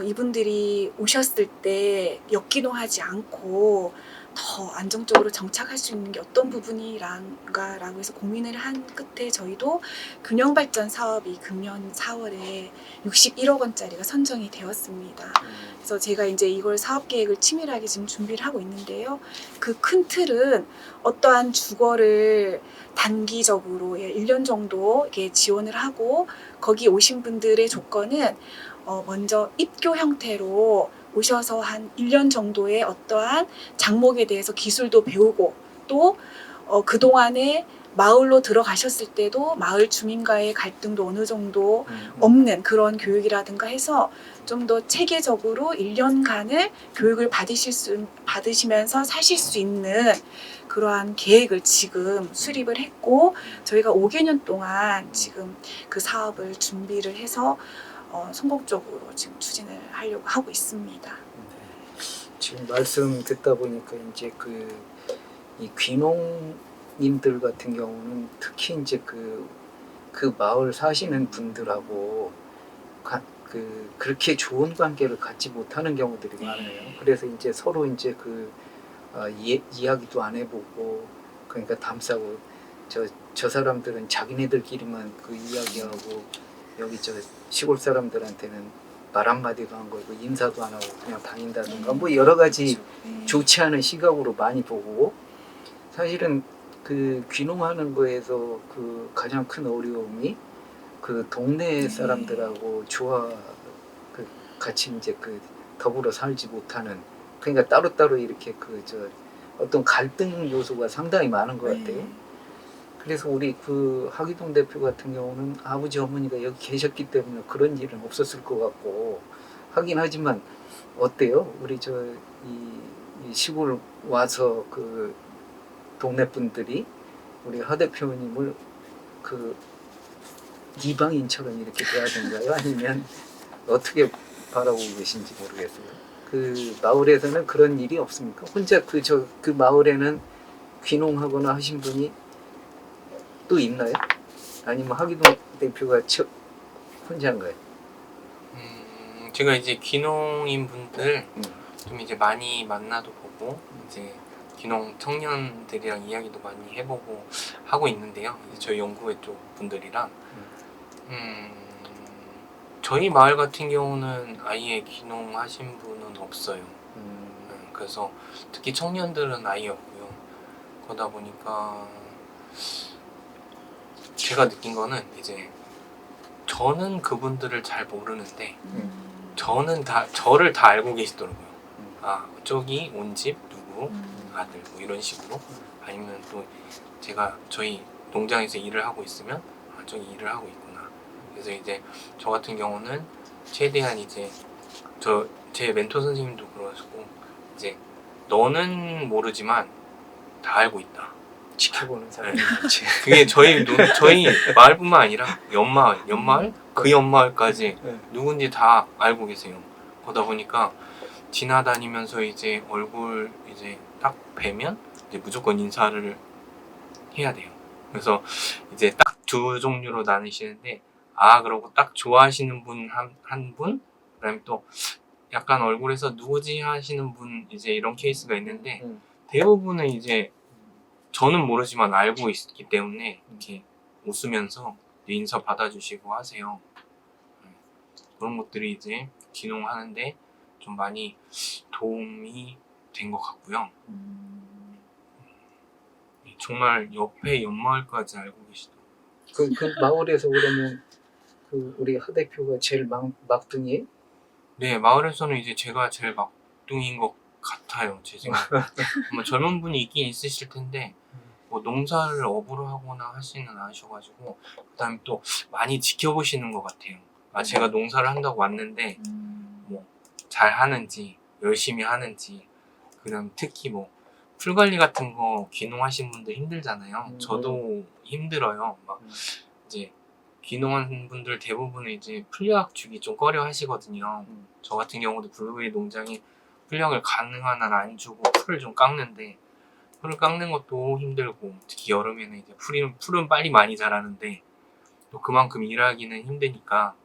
이분들이 오셨을 때 역기동하지 않고 더 안정적으로 정착할 수 있는 게 어떤 부분이란가라고 해서 고민을 한 끝에 저희도 균형발전 사업이 금년 4월에 61억 원짜리가 선정이 되었습니다. 그래서 제가 이제 이걸 사업 계획을 치밀하게 지금 준비를 하고 있는데요. 그 큰 틀은 어떠한 주거를 단기적으로 1년 정도 이렇게 지원을 하고 거기 오신 분들의 조건은 먼저 입교 형태로 오셔서 한 1년 정도의 어떠한 작목에 대해서 기술도 배우고 또 그동안에 마을로 들어가셨을 때도 마을 주민과의 갈등도 어느 정도 없는 그런 교육이라든가 해서 좀 더 체계적으로 1년간을 교육을 받으시면서 사실 수 있는 그러한 계획을 지금 수립을 했고 저희가 5개년 동안 지금 그 사업을 준비를 해서 성공적으로 지금 추진을 하려고 하고 있습니다. 지금 말씀 듣다 보니까 이제 이 귀농인들 같은 경우는 특히 이제 그 마을 사시는 분들하고 그렇게 좋은 관계를 갖지 못하는 경우들이 많아요. 그래서 이제 서로 이제 이야기도 안 해보고 그러니까 담싸고 저 사람들은 자기네들끼리만 그 이야기하고 여기 시골 사람들한테는 말 한마디도 안 걸고 인사도 안 하고 그냥 다닌다든가 뭐 여러 가지 좋지 않은 시각으로 많이 보고 사실은 그 귀농하는 거에서 그 가장 큰 어려움이 그 동네 사람들하고 같이 이제 더불어 살지 못하는 그러니까 따로따로 이렇게 어떤 갈등 요소가 상당히 많은 것 같아요. 그래서 우리 하기동 대표 같은 경우는 아버지 어머니가 여기 계셨기 때문에 그런 일은 없었을 것 같고 하긴 하지만 어때요? 우리 이 시골 와서 그 동네 분들이 우리 하 대표님을 이방인처럼 이렇게 대하던가요? 아니면 어떻게 바라보고 계신지 모르겠어요. 그 마을에서는 그런 일이 없습니까? 혼자 그 마을에는 귀농하거나 하신 분이 또 있나요? 아니면 하기동 대표가 혼자인가요? 제가 이제 귀농인 분들 좀 이제 많이 만나도 보고 이제 귀농 청년들이랑 이야기도 많이 해보고 하고 있는데요. 저희 연구회 쪽 분들이랑 저희 마을 같은 경우는 아예 귀농하신 분은 없어요. 그래서 특히 청년들은 아예 없고요. 그러다 보니까 제가 느낀 거는 이제 저는 그분들을 잘 모르는데 저를 다 알고 계시더라고요. 아, 저기 온 집 누구 아들 뭐 이런 식으로. 아니면 또 제가 저희 농장에서 일을 하고 있으면 아, 저기 일을 하고 있구나. 그래서 이제 저 같은 경우는 최대한 이제 제 멘토 선생님도 그러시고 이제 너는 모르지만 다 알고 있다. 지켜보는 사람이 있지. 그게 저희 마을뿐만 아니라 옆마을 그 옆마을까지 누군지 다 알고 계세요. 그러다 보니까 지나다니면서 이제 얼굴 이제 딱 뵈면 이제 무조건 인사를 해야 돼요. 그래서 이제 딱 두 종류로 나누시는데 그러고 딱 좋아하시는 분 한 분, 그다음에 또 약간 얼굴에서 누구지 하시는 분 이제 이런 케이스가 있는데 대부분은 이제 저는 모르지만 알고 있기 때문에 이렇게 웃으면서 인사 받아주시고 하세요. 그런 것들이 이제 귀농하는데 좀 많이 도움이 된 것 같고요. 정말 옆에 옆마을까지 알고 계시더라고요. 그 마을에서 그러면 그 우리 하 대표가 제일 막둥이? 네, 마을에서는 이제 제가 제일 막둥이인 것 같아요, 제 생각에. 아마 젊은 분이 있긴 있으실 텐데 뭐 농사를 업으로 하거나 하지는 않으셔가지고 그다음에 또 많이 지켜보시는 것 같아요. 제가 농사를 한다고 왔는데 뭐 잘 하는지 열심히 하는지, 그다음 특히 뭐 풀 관리 같은 거 귀농하신 분들 힘들잖아요. 저도 힘들어요. 막 이제 귀농한 분들 대부분은 이제 풀약 주기 좀 꺼려 하시거든요. 저 같은 경우도 블루베리 농장에 풀약을 가능한 한 안 주고 풀을 좀 깎는데, 풀을 깎는 것도 힘들고, 특히 여름에는 이제 풀은 빨리 많이 자라는데 또 그만큼 일하기는 힘드니까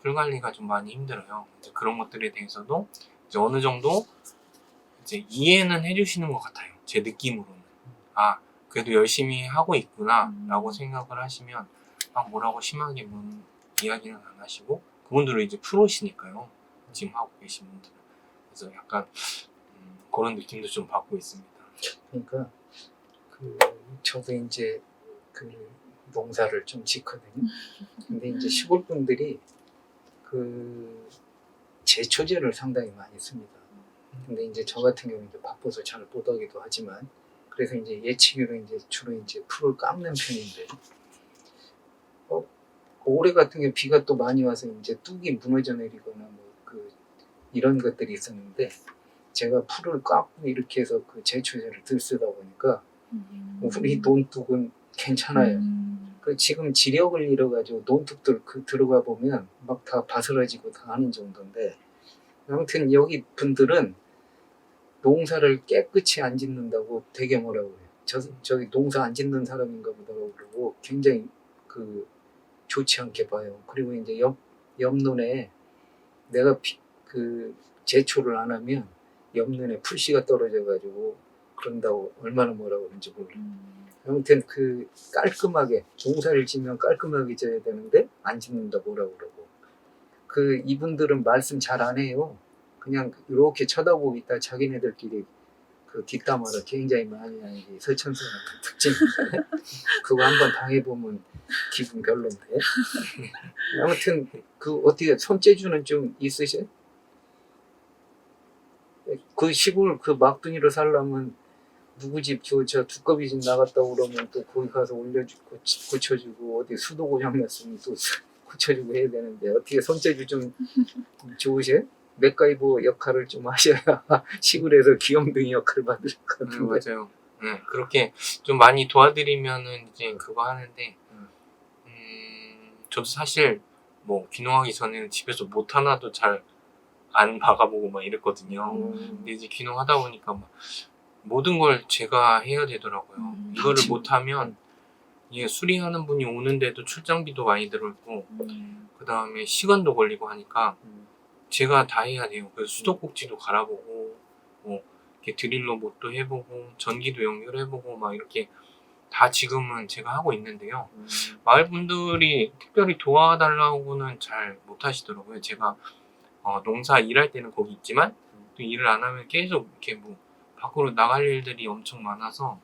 풀 관리가 좀 많이 힘들어요. 이제 그런 것들에 대해서도 이제 어느 정도 이제 이해는 해주시는 것 같아요. 제 느낌으로는. 그래도 열심히 하고 있구나 라고 생각을 하시면 막 뭐라고 심하게 이야기는 안 하시고, 그분들은 이제 프로시니까요, 지금 하고 계신 분들은. 그래서 약간 그런 느낌도 좀 받고 있습니다. 그러니까 저도 이제 그 농사를 좀 짓거든요. 근데 이제 시골 분들이 그 제초제를 상당히 많이 씁니다. 근데 이제 저 같은 경우는 이제 바빠서 잘 못하기도 하지만, 그래서 이제 예치기로 이제 주로 이제 풀을 깎는 편인데, 올해 같은 경우 비가 또 많이 와서 이제 뚝이 무너져 내리거나 뭐 이런 것들이 있었는데, 제가 풀을 깎고 이렇게 해서 그 제초제를 들 쓰다 보니까 우리 논뚝은 괜찮아요. 지금 지력을 잃어가지고 논뚝들 들어가 보면 막 다 바스라지고 다 하는 정도인데, 아무튼 여기 분들은 농사를 깨끗이 안 짓는다고 되게 뭐라고 해요. 저기 농사 안 짓는 사람인가 보다 그러고 굉장히 좋지 않게 봐요. 그리고 이제 옆눈에 내가 제초를 안 하면 옆눈에 풀씨가 떨어져가지고 그런다고 얼마나 뭐라고 그러는지 몰라요. 아무튼 깔끔하게 농사를 지면 깔끔하게 져야 되는데 안 짓는다 뭐라고 그러고, 이분들은 말씀 잘 안 해요. 그냥 이렇게 쳐다보고 있다 자기네들끼리 뒷담화를 굉장히 많이 하는 게 서천서 같은 특징인데, 그거 한번 당해보면 기분 별론데. 아무튼 어떻게 손재주는 좀 있으셔? 시골 막둥이로 살려면 누구 집 저 두꺼비 집 나갔다 그러면 또 거기 가서 올려주고 고쳐주고, 어디 수도 고장 났으면 또 고쳐주고 해야 되는데, 어떻게 손재주 좀 좋으셔? 맥가이버 역할을 좀 하셔야 시골에서 귀염둥이 역할 받을 것 같은데. 맞아요. 그렇게 좀 많이 도와드리면은 이제 그거 하는데, 저도 사실 뭐 귀농하기 전에는 집에서 못 하나도 잘 안 박아보고 막 이랬거든요. 근데 이제 귀농하다 보니까 막 모든 걸 제가 해야 되더라고요. 이거를 못하면 이게 수리하는 분이 오는데도 출장비도 많이 들고, 그 다음에 시간도 걸리고 하니까 제가 다 해야 돼요. 그래서 수도꼭지도 갈아보고, 뭐 이렇게 드릴로 못도 해보고, 전기도 연결해보고, 막 이렇게 다 지금은 제가 하고 있는데요. 마을 분들이 특별히 도와달라고는 잘 못하시더라고요. 제가 농사 일할 때는 거기 있지만 또 일을 안 하면 계속 이렇게 뭐 밖으로 나갈 일들이 엄청 많아서,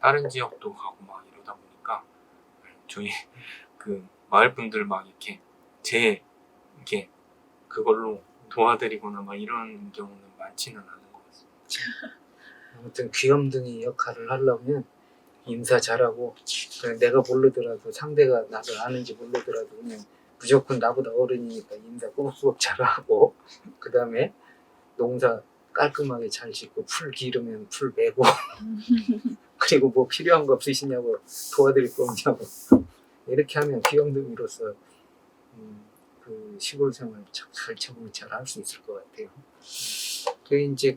다른 지역도 가고 막 이러다 보니까 저희 마을 분들 막 이렇게 이렇게 그걸로 도와드리거나 막 이런 경우는 많지는 않은 것 같습니다. 아무튼 귀염둥이 역할을 하려면 인사 잘하고, 그냥 내가 모르더라도 상대가 나를 아는지 모르더라도 그냥 무조건 나보다 어른이니까 인사 꾸벅꾸벅 잘하고, 그 다음에 농사 깔끔하게 잘 짓고, 풀 기르면 풀 메고 그리고 뭐 필요한 거 없으시냐고, 도와드릴 거 없냐고, 이렇게 하면 귀염둥이로서 시골 생활 잘 적응 잘 할 수 있을 것 같아요. 이제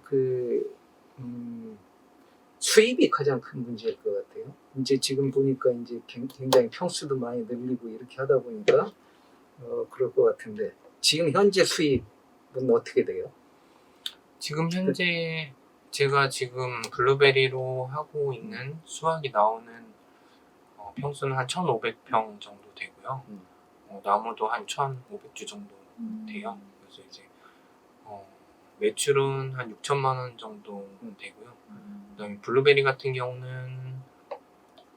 수입이 가장 큰 문제일 것 같아요. 이제 지금 보니까 이제 굉장히 평수도 많이 늘리고 이렇게 하다 보니까 그럴 것 같은데, 지금 현재 수입은 어떻게 돼요? 지금 현재 제가 지금 블루베리로 하고 있는 수확이 나오는 평수는 한 1,500평 정도 되고요. 나무도 한 1,500주 정도 돼요. 그래서 이제 매출은 한 6천만 원 정도 되고요. 그다음에 블루베리 같은 경우는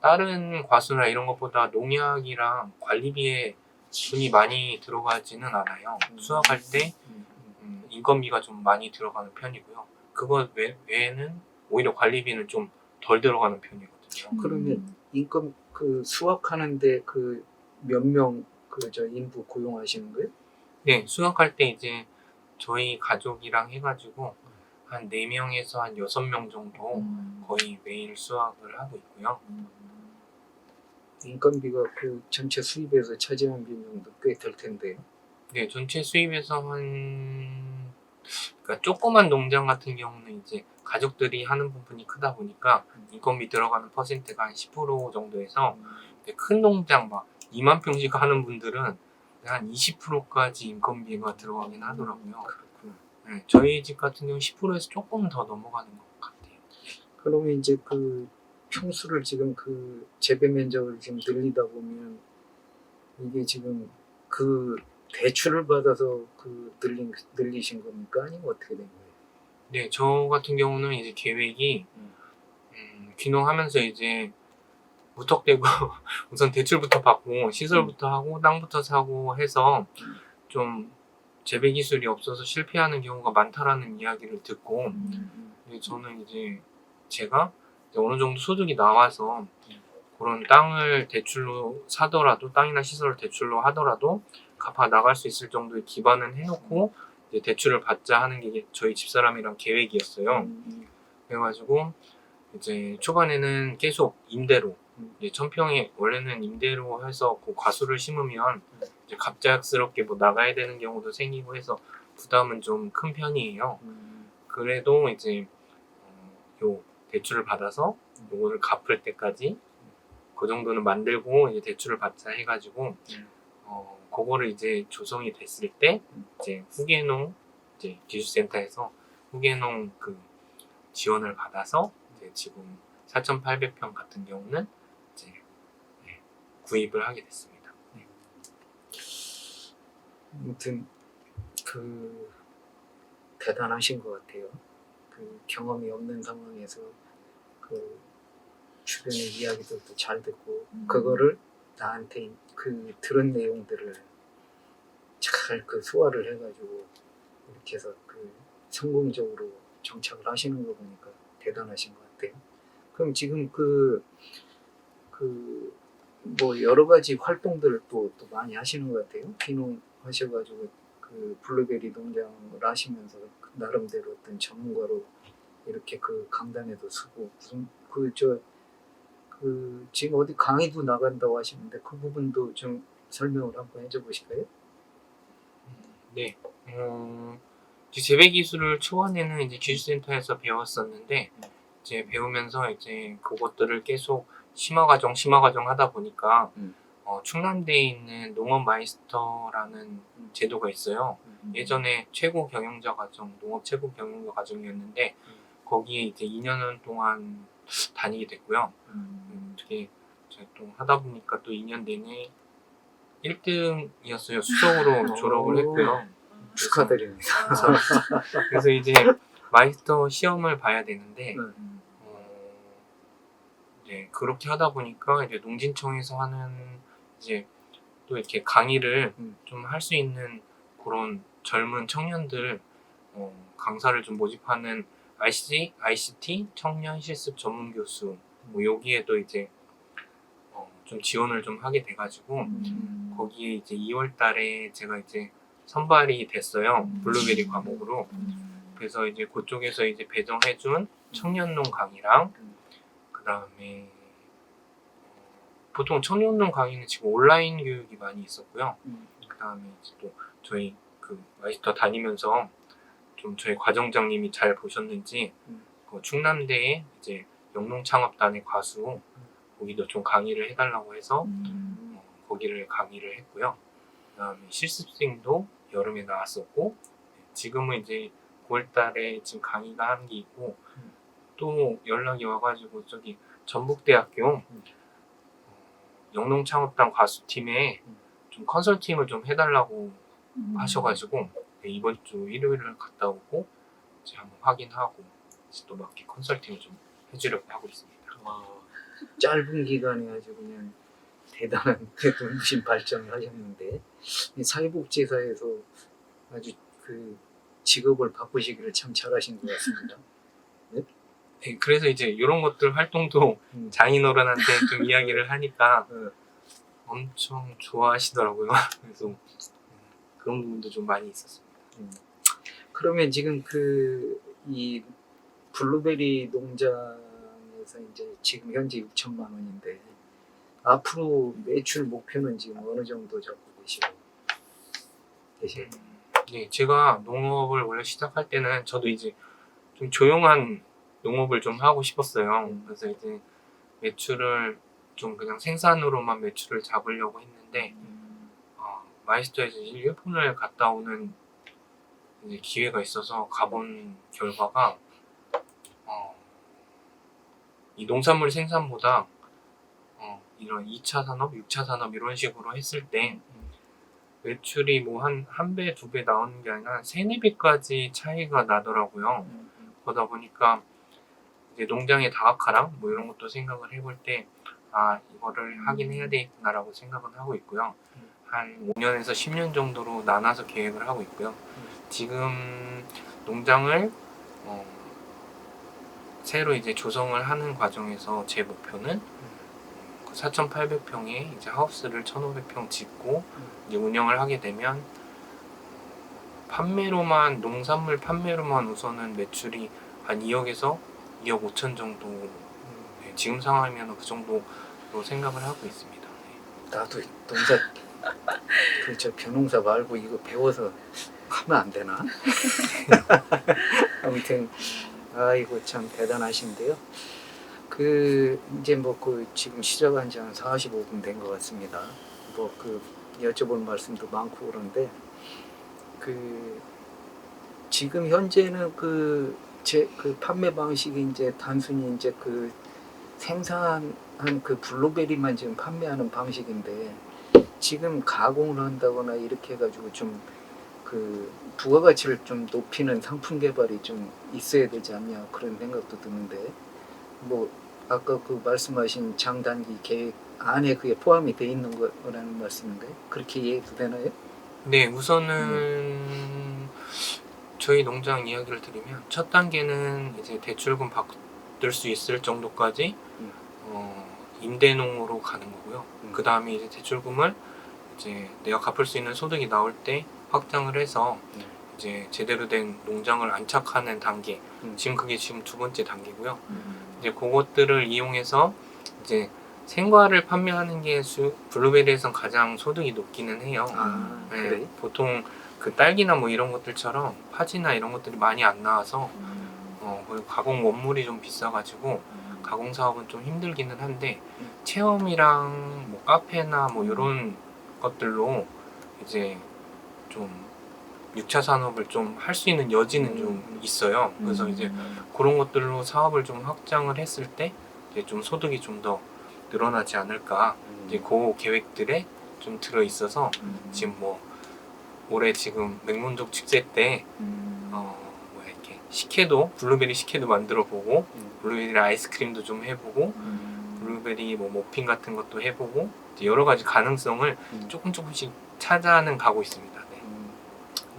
다른 과수나 이런 것보다 농약이랑 관리비에 돈이 많이 들어가지는 않아요. 수확할 때 인건비가 좀 많이 들어가는 편이고요. 그거 외에는 오히려 관리비는 좀 덜 들어가는 편이거든요. 그러면 인건 그 수확하는데 그 몇 명 그 저 인부 고용하시는 거예요? 네, 수확할 때 이제 저희 가족이랑 해가지고 한 4명에서 한 6명 정도 거의 매일 수확을 하고 있고요. 인건비가 그 전체 수입에서 차지하는 비용도 꽤 될 텐데. 네, 전체 수입에서 그러니까 조그만 농장 같은 경우는 이제 가족들이 하는 부분이 크다 보니까 인건비 들어가는 퍼센트가 한 10% 정도에서 큰 농장 막 2만 평씩 하는 분들은 한 20%까지 인건비가 들어가긴 하더라고요. 그렇구나. 네, 저희 집 같은 경우 10%에서 조금 더 넘어가는 것 같아요. 그러면 이제 그 평수를 지금 그 재배 면적을 지금 늘리다 보면 이게 지금 그 대출을 받아서 그 늘리신 겁니까? 아니면 어떻게 된 거예요? 네, 저 같은 경우는 이제 계획이 귀농하면서 이제 무턱대고 우선 대출부터 받고 시설부터 하고 땅부터 사고 해서 좀 재배 기술이 없어서 실패하는 경우가 많다라는 이야기를 듣고 근데 저는 이제 제가 이제 어느 정도 소득이 나와서 그런 땅을 대출로 사더라도 땅이나 시설을 대출로 하더라도 갚아 나갈 수 있을 정도의 기반은 해놓고 이제 대출을 받자 하는 게 저희 집사람이랑 계획이었어요. 그래가지고 이제 초반에는 계속 임대로 이제 천평에 원래는 임대로 해서 그 과수를 심으면 이제 갑작스럽게 뭐 나가야 되는 경우도 생기고 해서 부담은 좀 큰 편이에요. 그래도 이제 요 대출을 받아서 요거를 갚을 때까지 그 정도는 만들고 이제 대출을 받자 해가지고 그거를 이제 조성이 됐을 때 이제 후계농 이제 기술센터에서 후계농 그 지원을 받아서 이제 지금 4,800평 같은 경우는 이제 구입을 하게 됐습니다. 네. 아무튼 그 대단하신 것 같아요. 그 경험이 없는 상황에서 그 주변의 이야기들도 잘 듣고 그거를 나한테 그 들은 내용들을 잘 그 소화를 해가지고 이렇게 해서 그 성공적으로 정착을 하시는 거 보니까 대단하신 것 같아요. 그럼 지금 뭐 여러 가지 활동들을 또 많이 하시는 것 같아요. 귀농하셔가지고 그 블루베리 농장을 하시면서 그 나름대로 어떤 전문가로 이렇게 그 강단에도 서고 무슨 지금 어디 강의도 나간다고 하시는데 그 부분도 좀 설명을 한번 해줘 보실까요? 네. 이제 재배 기술을 초반에는 이제 기술센터에서 배웠었는데 이제 배우면서 이제 그것들을 계속 심화 과정 하다 보니까 충남대에 있는 농업 마이스터라는 제도가 있어요. 예전에 최고 경영자 과정, 농업 최고 경영자 과정이었는데 거기에 이제 2년 동안 다니게 됐고요. 어떻게 제가 또 하다 보니까 또 2년 내내 1등이었어요. 수석으로 졸업을 했고요. 축하드립니다. 그래서 이제 마이스터 시험을 봐야 되는데 이제 그렇게 하다 보니까 이제 농진청에서 하는 이제 또 이렇게 강의를 좀 할 수 있는 그런 젊은 청년들 강사를 좀 모집하는 ICT 청년 실습 전문 교수 뭐 여기에도 이제 좀 지원을 좀 하게 돼가지고 거기에 이제 2월달에 제가 이제 선발이 됐어요. 블루베리 과목으로. 그래서 이제 그쪽에서 이제 배정해준 청년농 강의랑 그 다음에 보통 청년농 강의는 지금 온라인 교육이 많이 있었고요. 그 다음에 이제 또 저희 그 마이스터 다니면서 좀 저희 과정장님이 잘 보셨는지 그 충남대에 이제 영농창업단의 과수 거기도 좀 강의를 해달라고 해서 거기를 강의를 했고요. 그 다음에 실습생도 여름에 나왔었고 지금은 이제 9월달에 지금 강의가 하는 게 있고 또 연락이 와가지고 저기 전북대학교 영농창업단 과수팀에 좀 컨설팅을 좀 해달라고 하셔가지고 이번 주 일요일을 갔다 오고 이제 한번 확인하고 이제 또 맞게 컨설팅을 좀 해주려고 하고 있습니다. 짧은 기간에 아주 그냥 대단한 눈부신 발전을 하셨는데 이 사회복지사에서 아주 그 직업을 바꾸시기를 참 잘하신 것 같습니다. 네, 그래서 이제 이런 것들 활동도 장인어른한테 좀 이야기를 하니까 엄청 좋아하시더라고요. 그래서 그런 부분도 좀 많이 있었습니다. 그러면 지금 그 이 블루베리 농장에서 이제 지금 현재 6천만 원인데 앞으로 매출 목표는 지금 어느 정도 잡고 계시고? 네, 제가 농업을 원래 시작할 때는 저도 이제 좀 조용한 농업을 좀 하고 싶었어요. 그래서 이제 매출을 좀 그냥 생산으로만 매출을 잡으려고 했는데 마이스터에서 일본을 갔다 오는 이제 기회가 있어서 가본 결과가 이 농산물 생산보다 이런 2차 산업, 6차 산업 이런 식으로 했을 때 매출이 뭐 한 배, 두 배 나오는 게 아니라 3-4배까지 차이가 나더라고요. 그러다 보니까 이제 농장의 다각화랑 뭐 이런 것도 생각을 해볼 때 이거를 하긴 해야 되겠구나라고 생각은 하고 있고요. 한 5년에서 10년 정도로 나눠서 계획을 하고 있고요. 지금 농장을 새로 이제 조성을 하는 과정에서 제 목표는 4,800평에 이제 하우스를 1,500평 짓고 이제 운영을 하게 되면 판매로만 농산물 판매로만 우선은 매출이 한 2억에서 2억 5천 정도 네, 지금 상황이면 그 정도로 생각을 하고 있습니다. 네. 나도 농사 저 벼농사 말고 이거 배워서 하면 안 되나? 아무튼 아이고 참 대단하신데요. 그 이제 뭐 그 지금 시작한 지 한 45분 된 것 같습니다. 뭐 그 여쭤볼 말씀도 많고 그런데 그 지금 현재는 그 판매 방식이 이제 단순히 이제 그 생산한 그 블루베리만 지금 판매하는 방식인데 지금 가공을 한다거나 이렇게 해가지고 좀 그 부가가치를 좀 높이는 상품 개발이 좀 있어야 되지 않냐 그런 생각도 드는데 뭐 아까 그 말씀하신 장단기 계획 안에 그게 포함이 돼 있는 거라는 말씀인가요? 그렇게 이해도 되나요? 네, 우선은 저희 농장 이야기를 드리면 첫 단계는 이제 대출금 받을 수 있을 정도까지 임대농으로 가는 거고요. 그 다음에 이제 대출금을 이제 내가 갚을 수 있는 소득이 나올 때 확장을 해서 이제 제대로 된 농장을 안착하는 단계. 지금 그게 지금 두 번째 단계고요. 이제 그것들을 이용해서 이제 생과를 판매하는 게 블루베리에선 가장 소득이 높기는 해요. 네, 그래? 보통 그 딸기나 뭐 이런 것들처럼 파지나 이런 것들이 많이 안 나와서 그리고 가공 원물이 좀 비싸가지고 가공 사업은 좀 힘들기는 한데 체험이랑 뭐 카페나 뭐 이런 것들로 이제 좀 6차 산업을 좀 할 수 있는 여지는 좀 있어요. 그래서 이제 그런 것들로 사업을 좀 확장을 했을 때 이제 좀 소득이 좀 더 늘어나지 않을까 이제 그 계획들에 좀 들어 있어서 지금 뭐 올해 지금 맥문족 축제 때 이렇게 식혜도 블루베리 식혜도 만들어 보고 블루베리 아이스크림도 좀 해보고 블루베리 뭐 머핀 같은 것도 해보고 이제 여러 가지 가능성을 조금씩 찾아는 가고 있습니다. 네.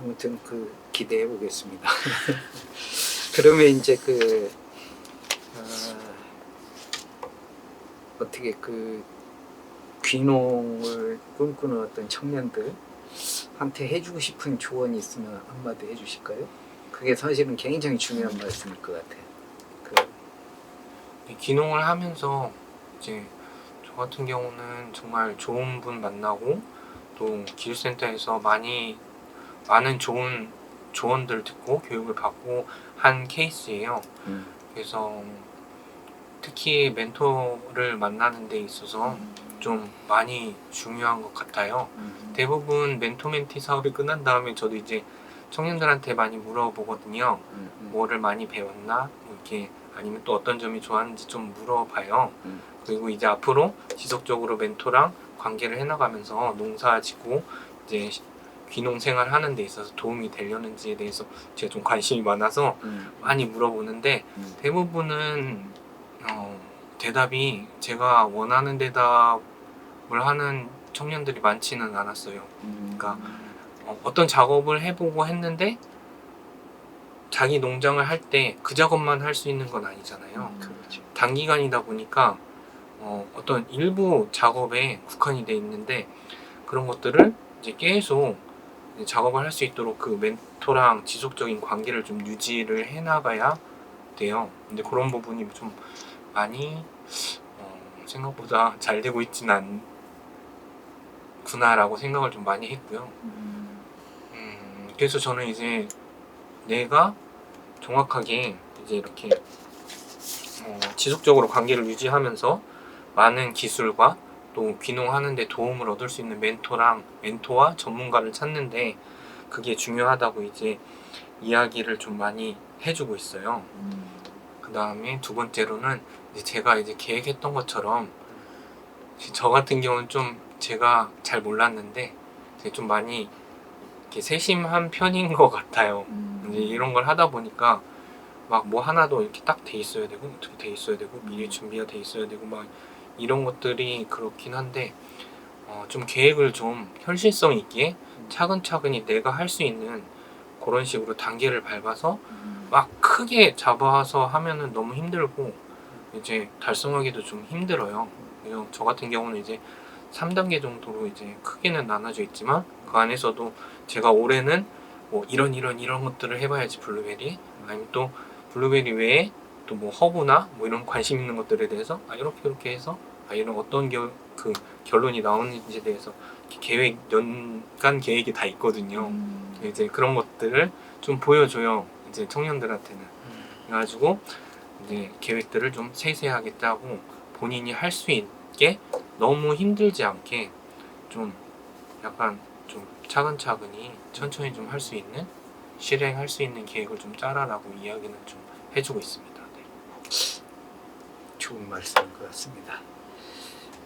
아무튼 그 기대해 보겠습니다. 그러면 이제 그 어떻게 그 귀농을 꿈꾸는 어떤 청년들한테 해주고 싶은 조언이 있으면 한마디 해주실까요? 그게 사실은 굉장히 중요한 말씀일 것 같아요. 귀농을 하면서 이제 저 같은 경우는 정말 좋은 분 만나고 또 기술센터에서 많은 좋은 조언들 듣고 교육을 받고 한 케이스예요. 그래서 특히 멘토를 만나는 데 있어서 좀 많이 중요한 것 같아요. 대부분 멘토 멘티 사업이 끝난 다음에 저도 이제 청년들한테 많이 물어보거든요. 뭐를 많이 배웠나? 이렇게 아니면 또 어떤 점이 좋았는지 좀 물어봐요. 그리고 이제 앞으로 지속적으로 멘토랑 관계를 해나가면서 농사 짓고 이제 귀농 생활 하는 데 있어서 도움이 되려는지에 대해서 제가 좀 관심이 많아서 많이 물어보는데 대부분은 대답이 제가 원하는 대답을 하는 청년들이 많지는 않았어요. 그러니까 어떤 작업을 해보고 했는데 자기 농장을 할 때 그 작업만 할 수 있는 건 아니잖아요. 그렇죠. 단기간이다 보니까 어떤 일부 작업에 국한이 돼 있는데 그런 것들을 이제 계속 작업을 할 수 있도록 그 멘토랑 지속적인 관계를 좀 유지를 해나가야 돼요. 근데 그런 부분이 좀 많이 생각보다 잘 되고 있지는 않구나라고 생각을 좀 많이 했고요. 그래서 저는 이제 내가 정확하게 이제 이렇게 지속적으로 관계를 유지하면서 많은 기술과 또 귀농하는 데 도움을 얻을 수 있는 멘토와 전문가를 찾는데 그게 중요하다고 이제 이야기를 좀 많이 해주고 있어요. 그 다음에 두 번째로는 이제 제가 이제 계획했던 것처럼 저 같은 경우는 좀 제가 잘 몰랐는데 되게 좀 많이 이렇게 세심한 편인 것 같아요. 이제 이런 걸 하다 보니까 막 뭐 하나도 이렇게 딱 돼 있어야 되고 어떻게 돼 있어야 되고 미리 준비가 돼 있어야 되고 막 이런 것들이 그렇긴 한데 좀 계획을 좀 현실성 있게 차근차근히 내가 할 수 있는 그런 식으로 단계를 밟아서 막 크게 잡아서 하면은 너무 힘들고 이제 달성하기도 좀 힘들어요. 그래서 저 같은 경우는 이제 3단계 정도로 이제 크게는 나눠져 있지만 그 안에서도 제가 올해는 뭐 이런 것들을 해봐야지 블루베리 아니면 또 블루베리 외에 또 뭐 허브나 뭐 이런 관심 있는 것들에 대해서 이렇게 해서 이런 어떤 그 결론이 나오는지에 대해서 연간 계획이 다 있거든요. 이제 그런 것들을 좀 보여줘요. 이제 청년들한테는. 그래가지고 이제 계획들을 좀 세세하게 짜고 본인이 할 수 있게 너무 힘들지 않게 좀 약간 좀 차근차근히 천천히 좀 할 수 있는 실행할 수 있는 계획을 좀 짜라라고 이야기는 좀 해주고 있습니다. 네. 좋은 말씀인 것 같습니다.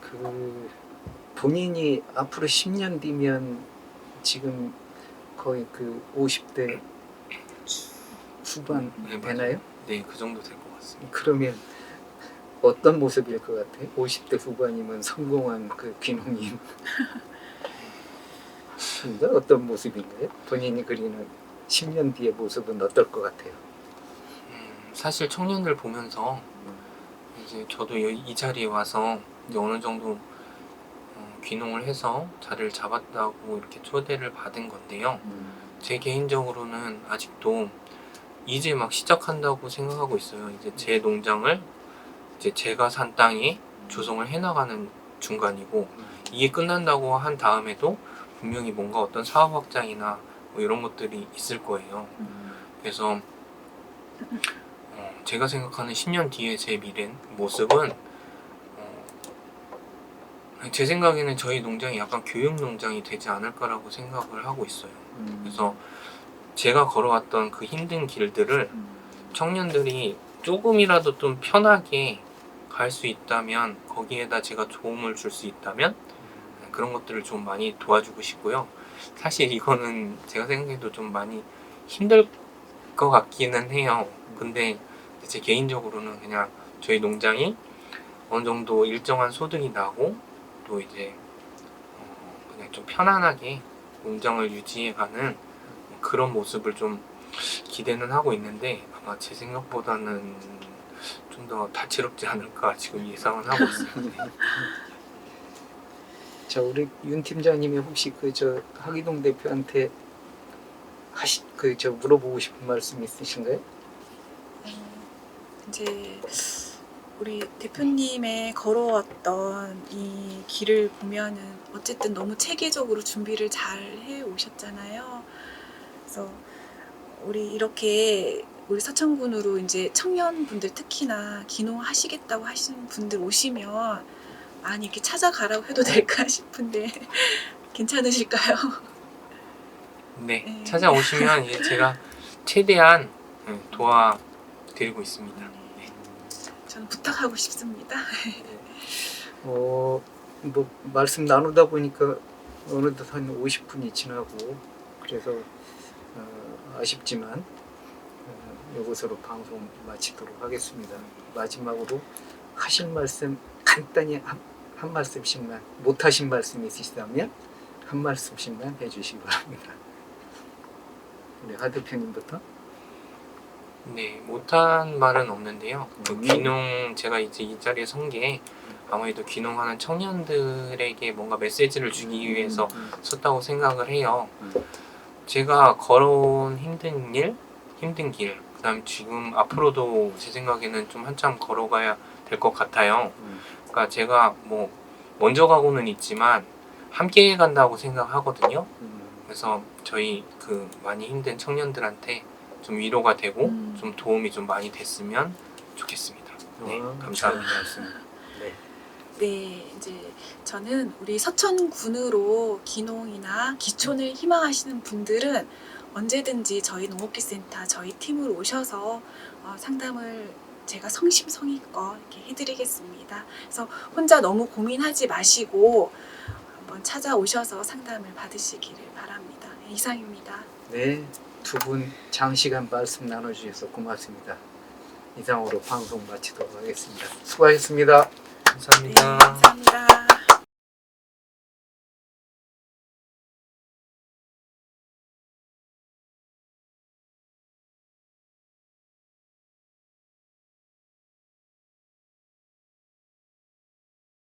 그 본인이 앞으로 10년 뒤면 지금 거의 그 50대 후반 네, 되나요? 네, 그 정도 될 것 같습니다. 그러면 어떤 모습일 것 같아요? 50대 후반이면 성공한 그 귀농인 어떤 모습인가요? 본인이 그리는 10년 뒤의 모습은 어떨 것 같아요? 사실 청년들 보면서 이제 저도 이 자리에 와서 이제 어느 정도 귀농을 해서 자리를 잡았다고 이렇게 초대를 받은 건데요. 제 개인적으로는 아직도 이제 막 시작한다고 생각하고 있어요. 이제 제 농장을 이제 제가 산 땅에 조성을 해나가는 중간이고 이게 끝난다고 한 다음에도 분명히 뭔가 어떤 사업 확장이나 뭐 이런 것들이 있을 거예요. 그래서 제가 생각하는 10년 뒤의 제 모습은 제 생각에는 저희 농장이 약간 교육 농장이 되지 않을까라고 생각을 하고 있어요. 그래서 제가 걸어왔던 그 힘든 길들을 청년들이 조금이라도 좀 편하게 갈 수 있다면 거기에다 제가 도움을 줄 수 있다면 그런 것들을 좀 많이 도와주고 싶고요. 사실 이거는 제가 생각해도 좀 많이 힘들 것 같기는 해요. 근데 제 개인적으로는 그냥 저희 농장이 어느 정도 일정한 소득이 나고 또 이제 그냥 좀 편안하게 농장을 유지해가는 그런 모습을 좀 기대는 하고 있는데 아마 제 생각보다는 좀 더 다채롭지 않을까 지금 예상은 하고 있습니다. 자, 우리 윤 팀장님이 혹시 그 저 하기동 대표한테 물어보고 싶은 말씀 있으신가요? 이제 우리 대표님의 걸어왔던 이 길을 보면은 어쨌든 너무 체계적으로 준비를 잘 해 오셨잖아요. 그래서 우리 서천군으로 이제 청년분들 특히나 귀농하시겠다고 하시는 분들 오시면 많이 이렇게 찾아가라고 해도 될까 싶은데 괜찮으실까요? 네, 찾아오시면 이제 제가 최대한 도와드리고 있습니다. 네. 저는 부탁하고 싶습니다. 뭐 말씀 나누다 보니까 어느덧 한 50분이 지나고 그래서 아쉽지만 이것으로 방송 마치도록 하겠습니다. 마지막으로 하실 말씀 간단히 한 말씀씩만, 못하신 말씀이 있으시다면 한 말씀씩만 해주시기 바랍니다. 우리 하 대표님부터. 네, 못한 말은 없는데요. 그 귀농 제가 이제 이 자리에 선 게 아무래도 귀농하는 청년들에게 뭔가 메시지를 주기 위해서 섰다고 생각을 해요. 제가 걸어온 힘든 길, 그다음 지금 앞으로도 제 생각에는 좀 한참 걸어가야 될 것 같아요. 그러니까 제가 뭐 먼저 가고는 있지만 함께 간다고 생각하거든요. 그래서 저희 그 많이 힘든 청년들한테 좀 위로가 되고 좀 도움이 좀 많이 됐으면 좋겠습니다. 네, 감사합니다. 네, 이제 저는 우리 서천군으로 귀농이나 기촌을 희망하시는 분들은 언제든지 저희 농업기센터 저희 팀으로 오셔서 상담을 제가 성심성의껏 이렇게 해드리겠습니다. 그래서 혼자 너무 고민하지 마시고 한번 찾아오셔서 상담을 받으시기를 바랍니다. 네, 이상입니다. 네, 두 분 장시간 말씀 나눠주셔서 고맙습니다. 이상으로 방송 마치도록 하겠습니다. 수고하셨습니다. 네, 감사합니다. 감사합니다.